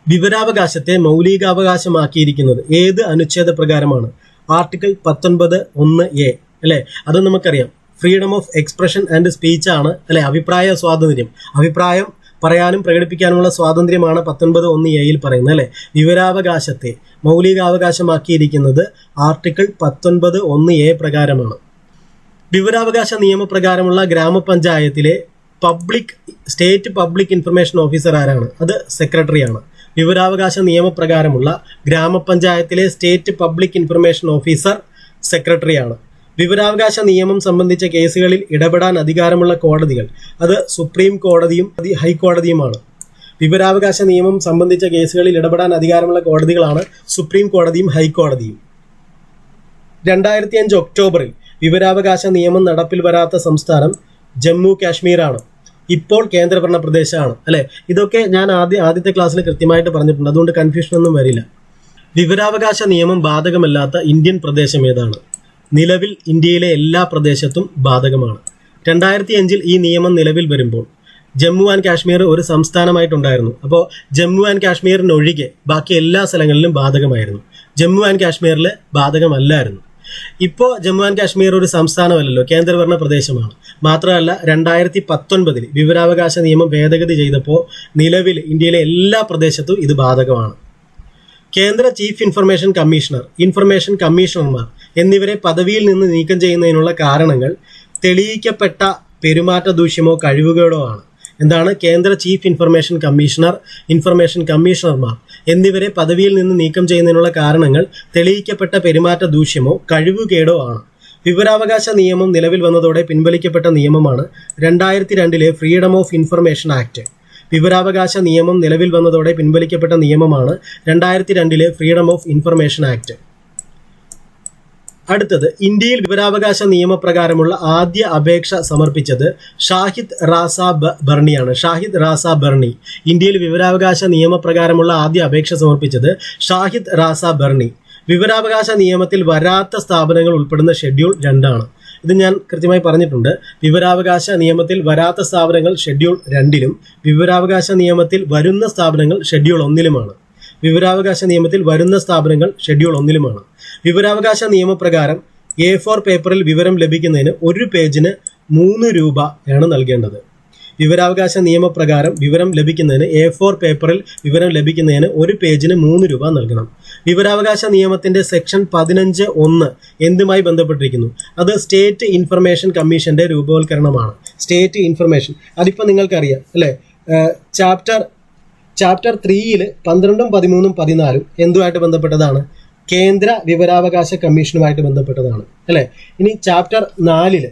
വിവരാവകാശത്തെ മൗലികാവകാശമാക്കിയിരിക്കുന്നത് ഏത് അനുച്ഛേദ പ്രകാരമാണ്? ആർട്ടിക്കിൾ 19(1)(a) അല്ലെ, അത് നമുക്കറിയാം. Freedom of expression and speech ആണ് അല്ലെ, അഭിപ്രായ സ്വാതന്ത്ര്യം. അഭിപ്രായം പറയാനും പ്രകടിപ്പിക്കാനുമുള്ള സ്വാതന്ത്ര്യമാണ് 19(1)(a)യിൽ പറയുന്നത് അല്ലെ. വിവരാവകാശത്തെ മൗലികാവകാശമാക്കിയിരിക്കുന്നത് ആർട്ടിക്കിൾ 19(1)(a) പ്രകാരമാണ്. വിവരാവകാശ നിയമപ്രകാരമുള്ള ഗ്രാമപഞ്ചായത്തിലെ സ്റ്റേറ്റ് പബ്ലിക് ഇൻഫർമേഷൻ ഓഫീസർ ആരാണ്? അത് സെക്രട്ടറിയാണ്. വിവരാവകാശ നിയമപ്രകാരമുള്ള ഗ്രാമപഞ്ചായത്തിലെ സ്റ്റേറ്റ് പബ്ലിക് ഇൻഫർമേഷൻ ഓഫീസർ സെക്രട്ടറിയാണ്. വിവരാവകാശ നിയമം സംബന്ധിച്ച കേസുകളിൽ ഇടപെടാൻ അധികാരമുള്ള കോടതികൾ അത് സുപ്രീം കോടതിയും ഹൈക്കോടതിയുമാണ്. വിവരാവകാശ നിയമം സംബന്ധിച്ച കേസുകളിൽ ഇടപെടാൻ അധികാരമുള്ള കോടതികളാണ് സുപ്രീം കോടതിയും ഹൈക്കോടതിയും. 2005 ഒക്ടോബറിൽ വിവരാവകാശ നിയമം നടപ്പിൽ വരാത്ത സംസ്ഥാനം ജമ്മു കാശ്മീരാണ്. ഇപ്പോൾ കേന്ദ്രഭരണ പ്രദേശമാണ് അല്ലെ. ഇതൊക്കെ ഞാൻ ആദ്യത്തെ ക്ലാസ്സിൽ കൃത്യമായിട്ട് പറഞ്ഞിട്ടുണ്ട്, അതുകൊണ്ട് കൺഫ്യൂഷൻ ഒന്നും വരില്ല. വിവരാവകാശ നിയമം ബാധകമല്ലാത്ത ഇന്ത്യൻ പ്രദേശം ഏതാണ്? നിലവിൽ ഇന്ത്യയിലെ എല്ലാ പ്രദേശത്തും ബാധകമാണ്. 2005 ഈ നിയമം നിലവിൽ വരുമ്പോൾ ജമ്മു ആൻഡ് കാശ്മീർ ഒരു സംസ്ഥാനമായിട്ടുണ്ടായിരുന്നു. അപ്പോൾ ജമ്മു ആൻഡ് കാശ്മീരിനൊഴികെ ബാക്കി എല്ലാ സ്ഥലങ്ങളിലും ബാധകമായിരുന്നു. ജമ്മു ആൻഡ് കാശ്മീരിൽ ബാധകമല്ലായിരുന്നു. ഇപ്പോൾ ജമ്മു ആൻഡ് കാശ്മീർ ഒരു സംസ്ഥാനമല്ലല്ലോ, കേന്ദ്രഭരണ പ്രദേശമാണ്. മാത്രമല്ല 2019 വിവരാവകാശ നിയമം ഭേദഗതി ചെയ്തപ്പോൾ നിലവിൽ ഇന്ത്യയിലെ എല്ലാ പ്രദേശത്തും ഇത് ബാധകമാണ്. കേന്ദ്ര ചീഫ് ഇൻഫർമേഷൻ കമ്മീഷണർ, ഇൻഫർമേഷൻ കമ്മീഷണർമാർ എന്നിവരെ പദവിയിൽ നിന്ന് നീക്കം ചെയ്യുന്നതിനുള്ള കാരണങ്ങൾ തെളിയിക്കപ്പെട്ട പെരുമാറ്റ ദൂഷ്യമോ കഴിവുകേടോ ആണ്. എന്താണ്? കേന്ദ്ര ചീഫ് ഇൻഫർമേഷൻ കമ്മീഷണർ, ഇൻഫർമേഷൻ കമ്മീഷണർമാർ എന്നിവരെ പദവിയിൽ നിന്ന് നീക്കം ചെയ്യുന്നതിനുള്ള കാരണങ്ങൾ തെളിയിക്കപ്പെട്ട പെരുമാറ്റ ദൂഷ്യമോ കഴിവുകേടോ ആണ്. വിവരാവകാശ നിയമം നിലവിൽ വന്നതോടെ പിൻവലിക്കപ്പെട്ട നിയമമാണ് 2002 ഫ്രീഡം ഓഫ് ഇൻഫർമേഷൻ ആക്ട്. വിവരാവകാശ നിയമം നിലവിൽ വന്നതോടെ പിൻവലിക്കപ്പെട്ട നിയമമാണ് 2002 ഫ്രീഡം ഓഫ് ഇൻഫർമേഷൻ ആക്ട്. അടുത്തത് ഇന്ത്യയിൽ വിവരാവകാശ നിയമപ്രകാരമുള്ള ആദ്യ അപേക്ഷ സമർപ്പിച്ചത് ഷാഹിദ് റാസ ബർണിയാണ്. ഷാഹിദ് റാസ ബർണി. ഇന്ത്യയിൽ വിവരാവകാശ നിയമപ്രകാരമുള്ള ആദ്യ അപേക്ഷ സമർപ്പിച്ചത് ഷാഹിദ് റാസ ബർണി. വിവരാവകാശ നിയമത്തിൽ വരാത്ത സ്ഥാപനങ്ങൾ ഉൾപ്പെടുന്ന ഷെഡ്യൂൾ 2 ഇത് ഞാൻ കൃത്യമായി പറഞ്ഞിട്ടുണ്ട്. വിവരാവകാശ നിയമത്തിൽ വരാത്ത സ്ഥാപനങ്ങൾ ഷെഡ്യൂൾ 2-ലും വിവരാവകാശ നിയമത്തിൽ വരുന്ന സ്ഥാപനങ്ങൾ ഷെഡ്യൂൾ 1-ലുമാണ്. വിവരാവകാശ നിയമത്തിൽ വരുന്ന സ്ഥാപനങ്ങൾ ഷെഡ്യൂൾ 1-ലുമാണ്. വിവരാവകാശ നിയമപ്രകാരം A4 പേപ്പറിൽ വിവരം ലഭിക്കുന്നതിന് 1 പേജിന് 3 രൂപയാണ് നൽകേണ്ടത്. വിവരാവകാശ നിയമപ്രകാരം വിവരം ലഭിക്കുന്നതിന് A4 പേപ്പറിൽ വിവരം ലഭിക്കുന്നതിന് 1 പേജിന് 3 രൂപ നൽകണം. വിവരാവകാശ നിയമത്തിന്റെ സെക്ഷൻ 15(1) എന്തുമായി ബന്ധപ്പെട്ടിരിക്കുന്നു? അത് സ്റ്റേറ്റ് ഇൻഫർമേഷൻ കമ്മീഷന്റെ രൂപവൽക്കരണമാണ്. സ്റ്റേറ്റ് ഇൻഫർമേഷൻ അതിപ്പോൾ നിങ്ങൾക്കറിയാം അല്ലേ. ചാപ്റ്റർ 3-ൽ 12, 13, 14 എന്തുമായിട്ട് ബന്ധപ്പെട്ടതാണ്? കേന്ദ്ര വിവരാവകാശ കമ്മീഷനുമായിട്ട് ബന്ധപ്പെട്ടതാണ് അല്ലേ. ഇനി ചാപ്റ്റർ 4-ൽ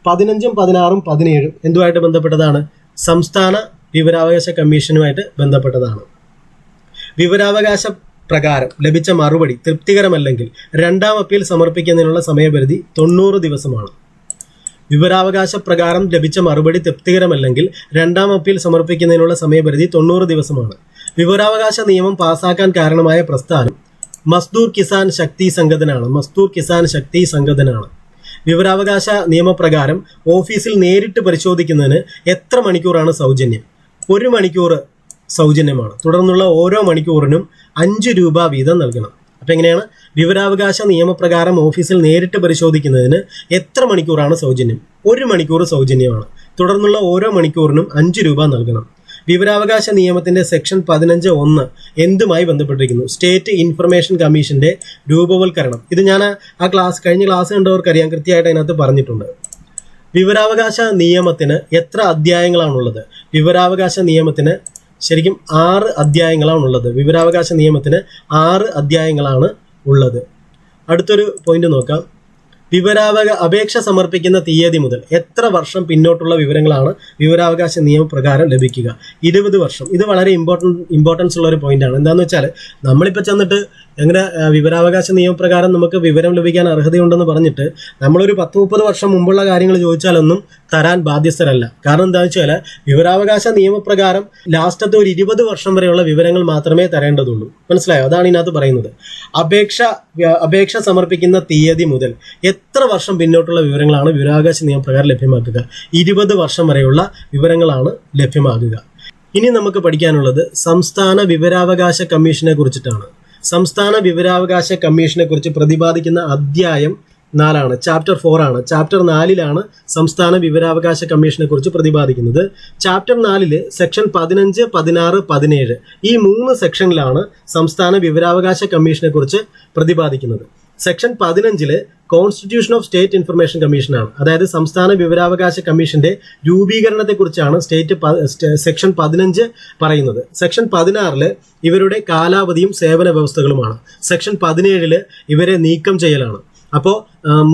15, 16, 17 എന്തുമായിട്ട് ബന്ധപ്പെട്ടതാണ്? സംസ്ഥാന വിവരാവകാശ കമ്മീഷനുമായിട്ട് ബന്ധപ്പെട്ടതാണ്. വിവരാവകാശ പ്രകാരം ലഭിച്ച മറുപടി തൃപ്തികരമല്ലെങ്കിൽ 2ാം അപ്പീൽ സമർപ്പിക്കുന്നതിനുള്ള സമയപരിധി 90 ദിവസമാണ്. വിവരാവകാശ പ്രകാരം ലഭിച്ച മറുപടി തൃപ്തികരമല്ലെങ്കിൽ 2ാം അപ്പീൽ സമർപ്പിക്കുന്നതിനുള്ള സമയപരിധി 90 ദിവസമാണ്. വിവരാവകാശ നിയമം പാസാക്കാൻ കാരണമായ പ്രസ്ഥാനം മസ്ദൂർ കിസാൻ ശക്തി സംഘടനയാണ്. മസ്ദൂർ കിസാൻ ശക്തി സംഘടനയാണ്. വിവരാവകാശ നിയമപ്രകാരം ഓഫീസിൽ നേരിട്ട് പരിശോധിക്കുന്നതിന് എത്ര മണിക്കൂറാണ് സൗജന്യം? 1 മണിക്കൂർ സൗജന്യമാണ്. തുടർന്നുള്ള ഓരോ മണിക്കൂറിനും 5 രൂപ വീതം നൽകണം. അപ്പം എങ്ങനെയാണ്? വിവരാവകാശ നിയമപ്രകാരം ഓഫീസിൽ നേരിട്ട് പരിശോധിക്കുന്നതിന് എത്ര മണിക്കൂറാണ് സൗജന്യം? 1 മണിക്കൂർ സൗജന്യമാണ്. തുടർന്നുള്ള ഓരോ മണിക്കൂറിനും 5 രൂപ നൽകണം. വിവരാവകാശ നിയമത്തിന്റെ സെക്ഷൻ 15(1) എന്തുമായി ബന്ധപ്പെട്ടിരിക്കുന്നു? സ്റ്റേറ്റ് ഇൻഫർമേഷൻ കമ്മീഷന്റെ രൂപവൽക്കരണം. ഇത് ഞാൻ കഴിഞ്ഞ ക്ലാസ് കണ്ടവർക്കറിയാം, കൃത്യമായിട്ട് അതിനകത്ത് പറഞ്ഞിട്ടുണ്ട്. വിവരാവകാശ നിയമത്തിന് എത്ര അധ്യായങ്ങളാണുള്ളത്? വിവരാവകാശ നിയമത്തിന് ശരിക്കും 6 അധ്യായങ്ങളാണുള്ളത്. വിവരാവകാശ നിയമത്തിന് 6 അധ്യായങ്ങളാണ് ഉള്ളത്. അടുത്തൊരു പോയിന്റ് നോക്കാം. അപേക്ഷ സമർപ്പിക്കുന്ന തീയതി മുതൽ എത്ര വർഷം പിന്നോട്ടുള്ള വിവരങ്ങളാണ് വിവരാവകാശ നിയമപ്രകാരം ലഭിക്കുക? 20 വർഷം. ഇത് വളരെ ഇമ്പോർട്ടൻസ് ഉള്ള ഒരു പോയിന്റാണ്. എന്താണെന്ന് വെച്ചാൽ നമ്മളിപ്പോൾ ചെന്നിട്ട് എങ്ങനെ വിവരാവകാശ നിയമപ്രകാരം നമുക്ക് വിവരം ലഭിക്കാൻ അർഹതയുണ്ടെന്ന് പറഞ്ഞിട്ട് നമ്മളൊരു 10-30 വർഷം മുമ്പുള്ള കാര്യങ്ങൾ ചോദിച്ചാലൊന്നും തരാൻ ബാധ്യസ്ഥരല്ല. കാരണം എന്താണെന്ന് വെച്ചാൽ വിവരാവകാശ നിയമപ്രകാരം ലാസ്റ്റത്തെ ഒരു 20 വർഷം വരെയുള്ള വിവരങ്ങൾ മാത്രമേ തരേണ്ടതുള്ളൂ. മനസ്സിലായോ? അതാണ് ഇതിനകത്ത് പറയുന്നത്. അപേക്ഷ സമർപ്പിക്കുന്ന തീയതി മുതൽ എത്ര വർഷം പിന്നോട്ടുള്ള വിവരങ്ങളാണ് വിവരാവകാശ നിയമപ്രകാരം ലഭ്യമാക്കുക? 20 വർഷം വരെയുള്ള വിവരങ്ങളാണ് ലഭ്യമാകുക. ഇനി നമുക്ക് പഠിക്കാനുള്ളത് സംസ്ഥാന വിവരാവകാശ കമ്മീഷനെ കുറിച്ചിട്ടാണ്. സംസ്ഥാന വിവരാവകാശ കമ്മീഷനെ കുറിച്ച് പ്രതിപാദിക്കുന്ന അധ്യായം 4 ചാപ്റ്റർ 4 ആണ്. ചാപ്റ്റർ 4 സംസ്ഥാന വിവരാവകാശ കമ്മീഷനെ കുറിച്ച് പ്രതിപാദിക്കുന്നത്. ചാപ്റ്റർ 4 സെക്ഷൻ 15, 16, 17 ഈ 3 സെക്ഷനിലാണ് സംസ്ഥാന വിവരാവകാശ കമ്മീഷനെ കുറിച്ച് പ്രതിപാദിക്കുന്നത്. Section 15 constitution of state information കമ്മീഷനാണ്. അതായത് സംസ്ഥാന വിവരാവകാശ കമ്മീഷന്റെ രൂപീകരണത്തെക്കുറിച്ചാണ് സെക്ഷൻ 15 പറയുന്നത്. സെക്ഷൻ 16 ഇവരുടെ കാലാവധിയും സേവന വ്യവസ്ഥകളുമാണ്. സെക്ഷൻ 17 ഇവരെ നീക്കം ചെയ്യലാണ്. അപ്പോൾ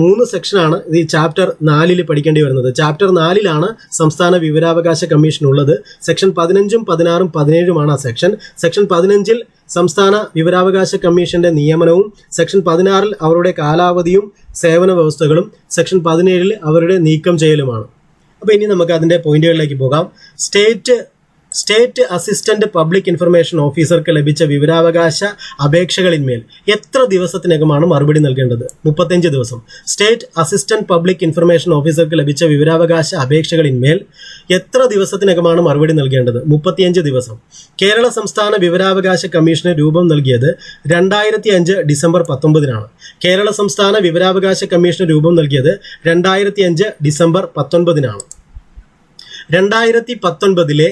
3 സെക്ഷനാണ് ഈ ചാപ്റ്റർ 4 പഠിക്കേണ്ടി വരുന്നത്. ചാപ്റ്റർ 4 സംസ്ഥാന വിവരാവകാശ കമ്മീഷൻ ഉള്ളത്. സെക്ഷൻ 15, 16, 17 ആ സെക്ഷൻ. സെക്ഷൻ 15 സംസ്ഥാന വിവരാവകാശ കമ്മീഷന്റെ നിയമനവും, സെക്ഷൻ 16 അവരുടെ കാലാവധിയും സേവന വ്യവസ്ഥകളും, സെക്ഷൻ 17 അവരുടെ നീക്കം ചെയ്യലുമാണ്. അപ്പോൾ ഇനി നമുക്ക് അതിന്റെ പോയിന്റുകളിലേക്ക് പോകാം. സ്റ്റേറ്റ് അസിസ്റ്റന്റ് പബ്ലിക് ഇൻഫർമേഷൻ ഓഫീസർക്ക് ലഭിച്ച വിവരാവകാശ അപേക്ഷകളിന്മേൽ എത്ര ദിവസത്തിനകമാണ് മറുപടി നൽകേണ്ടത്? 35 ദിവസം. സ്റ്റേറ്റ് അസിസ്റ്റന്റ് പബ്ലിക് ഇൻഫർമേഷൻ ഓഫീസർക്ക് ലഭിച്ച വിവരാവകാശ അപേക്ഷകളിന്മേൽ എത്ര ദിവസത്തിനകമാണ് മറുപടി നൽകേണ്ടത്? 35 ദിവസം. കേരള സംസ്ഥാന വിവരാവകാശ കമ്മീഷന് രൂപം നൽകിയത് 2005 ഡിസംബർ 19 കേരള സംസ്ഥാന വിവരാവകാശ കമ്മീഷന് രൂപം നൽകിയത് 2005 ഡിസംബർ 19 2019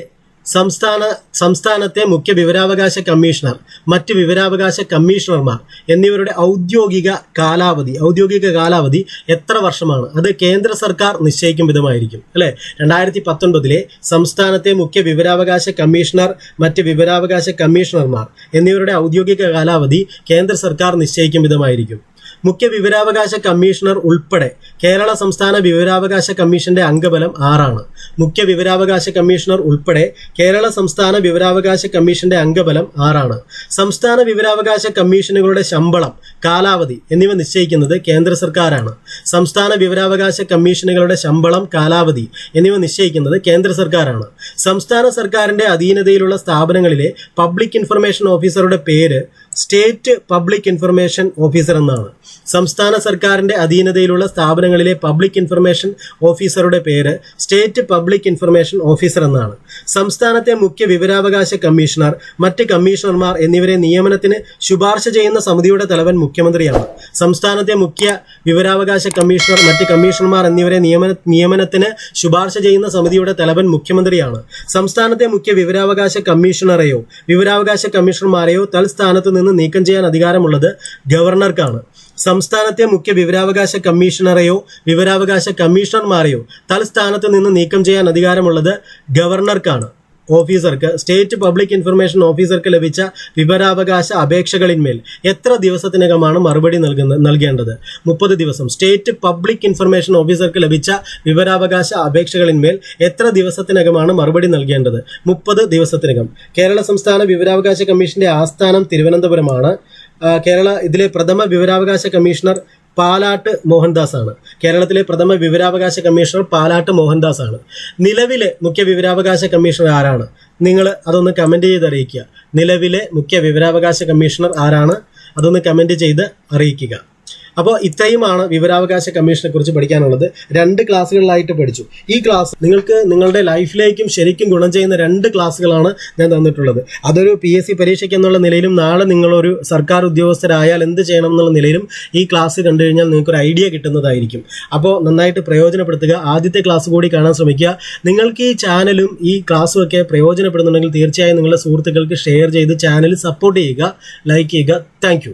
സംസ്ഥാനത്തെ മുഖ്യ വിവരാവകാശ കമ്മീഷണർ, മറ്റ് വിവരാവകാശ കമ്മീഷണർമാർ എന്നിവരുടെ ഔദ്യോഗിക കാലാവധി എത്ര വർഷമാണ്? അത് കേന്ദ്ര സർക്കാർ നിശ്ചയിക്കും വിധമായിരിക്കും അല്ലെ. 2019 സംസ്ഥാനത്തെ മുഖ്യ വിവരാവകാശ കമ്മീഷണർ, മറ്റ് വിവരാവകാശ കമ്മീഷണർമാർ എന്നിവരുടെ ഔദ്യോഗിക കാലാവധി കേന്ദ്ര സർക്കാർ നിശ്ചയിക്കും വിധമായിരിക്കും. മുഖ്യ വിവരാവകാശ കമ്മീഷണർ ഉൾപ്പെടെ കേരള സംസ്ഥാന വിവരാവകാശ കമ്മീഷന്റെ അംഗബലം 6 മുഖ്യ വിവരാവകാശ കമ്മീഷണർ ഉൾപ്പെടെ കേരള സംസ്ഥാന വിവരാവകാശ കമ്മീഷന്റെ അംഗബലം 6 സംസ്ഥാന വിവരാവകാശ കമ്മീഷനുകളുടെ ശമ്പളം, കാലാവധി എന്നിവ നിശ്ചയിക്കുന്നത് കേന്ദ്ര സർക്കാരാണ്. സംസ്ഥാന വിവരാവകാശ കമ്മീഷനുകളുടെ ശമ്പളം, കാലാവധി എന്നിവ നിശ്ചയിക്കുന്നത് കേന്ദ്ര സർക്കാരാണ്. സംസ്ഥാന സർക്കാരിന്റെ അധീനതയിലുള്ള സ്ഥാപനങ്ങളിലെ പബ്ലിക് ഇൻഫർമേഷൻ ഓഫീസറുടെ പേര് സ്റ്റേറ്റ് പബ്ലിക് ഇൻഫർമേഷൻ ഓഫീസർ എന്നാണ്. സംസ്ഥാന സർക്കാരിന്റെ അധീനതയിലുള്ള സ്ഥാപനങ്ങളിലെ പബ്ലിക് ഇൻഫർമേഷൻ ഓഫീസറുടെ പേര് സ്റ്റേറ്റ് പബ്ലിക് ഇൻഫർമേഷൻ ഓഫീസർ എന്നാണ്. സംസ്ഥാനത്തെ മുഖ്യ വിവരാവകാശ കമ്മീഷണർ, മറ്റ് കമ്മീഷണർമാർ എന്നിവരെ നിയമനത്തിന് ശുപാർശ ചെയ്യുന്ന സമിതിയുടെ തലവൻ മുഖ്യമന്ത്രിയാണ്. സംസ്ഥാനത്തെ മുഖ്യ വിവരാവകാശ കമ്മീഷണർ, മറ്റ് കമ്മീഷണർമാർ എന്നിവരെ നിയമനത്തിന് ശുപാർശ ചെയ്യുന്ന സമിതിയുടെ തലവൻ മുഖ്യമന്ത്രിയാണ്. സംസ്ഥാനത്തെ മുഖ്യ വിവരാവകാശ കമ്മീഷണറെയോ വിവരാവകാശ കമ്മീഷണർമാരെയോ തൽസ്ഥാനത്ത് നിന്ന് നീക്കം ചെയ്യാൻ അധികാരമുള്ളത് ഗവർണർക്കാണ്. സംസ്ഥാനത്തെ മുഖ്യ വിവരാവകാശ കമ്മീഷണറെയോ വിവരാവകാശ കമ്മീഷണർമാരെയോ തൽസ്ഥാനത്ത് നിന്ന് നീക്കം ചെയ്യാൻ അധികാരമുള്ളത് ഗവർണർക്കാണ്. ഓഫീസർക്ക്, സ്റ്റേറ്റ് പബ്ലിക് ഇൻഫർമേഷൻ ഓഫീസർക്ക് ലഭിച്ച വിവരാവകാശ അപേക്ഷകളിന്മേൽ എത്ര ദിവസത്തിനകമാണ് മറുപടി നൽകേണ്ടത്? 30 ദിവസം. സ്റ്റേറ്റ് പബ്ലിക് ഇൻഫർമേഷൻ ഓഫീസർക്ക് ലഭിച്ച വിവരാവകാശ അപേക്ഷകളിന്മേൽ എത്ര ദിവസത്തിനകമാണ് മറുപടി നൽകേണ്ടത്? 30 ദിവസത്തിനകം. കേരള സംസ്ഥാന വിവരാവകാശ കമ്മീഷന്റെ ആസ്ഥാനം തിരുവനന്തപുരമാണ്. ഇതിലെ പ്രഥമ വിവരാവകാശ കമ്മീഷണർ പാലാട്ട് മോഹൻദാസ് ആണ്. കേരളത്തിലെ പ്രഥമ വിവരാവകാശ കമ്മീഷണർ പാലാട്ട് മോഹൻദാസ് ആണ്. നിലവിലെ മുഖ്യ വിവരാവകാശ കമ്മീഷണർ ആരാണ്? നിങ്ങൾ അതൊന്ന് കമന്റ് ചെയ്ത് അറിയിക്കുക. നിലവിലെ മുഖ്യ വിവരാവകാശ കമ്മീഷണർ ആരാണ്? അതൊന്ന് കമന്റ് ചെയ്ത് അറിയിക്കുക. അപ്പോൾ ഇത്രയുമാണ് വിവരാവകാശ കമ്മീഷനെ കുറിച്ച് പഠിക്കാനുള്ളത്. 2 ക്ലാസ്സുകളിലായിട്ട് പഠിച്ചു. ഈ ക്ലാസ് നിങ്ങൾക്ക് നിങ്ങളുടെ ലൈഫിലേക്കും ശരിക്കും ഗുണം ചെയ്യുന്ന 2 ക്ലാസ്സുകളാണ് ഞാൻ തന്നിട്ടുള്ളത്. അതൊരു PSC പരീക്ഷയ്ക്ക് എന്നുള്ള നിലയിലും നാളെ നിങ്ങളൊരു സർക്കാർ ഉദ്യോഗസ്ഥരായാൽ എന്ത് ചെയ്യണം എന്നുള്ള നിലയിലും ഈ ക്ലാസ് കണ്ടു കഴിഞ്ഞാൽ നിങ്ങൾക്കൊരു ഐഡിയ കിട്ടുന്നതായിരിക്കും. അപ്പോൾ നന്നായിട്ട് പ്രയോജനപ്പെടുത്തുക. ആദ്യത്തെ ക്ലാസ് കൂടി കാണാൻ ശ്രമിക്കുക. നിങ്ങൾക്ക് ഈ ചാനലും ഈ ക്ലാസ്സും ഒക്കെ പ്രയോജനപ്പെടുന്നുണ്ടെങ്കിൽ തീർച്ചയായും നിങ്ങളുടെ സുഹൃത്തുക്കൾക്ക് ഷെയർ ചെയ്ത് ചാനൽ സപ്പോർട്ട് ചെയ്യുക, ലൈക്ക് ചെയ്യുക. താങ്ക്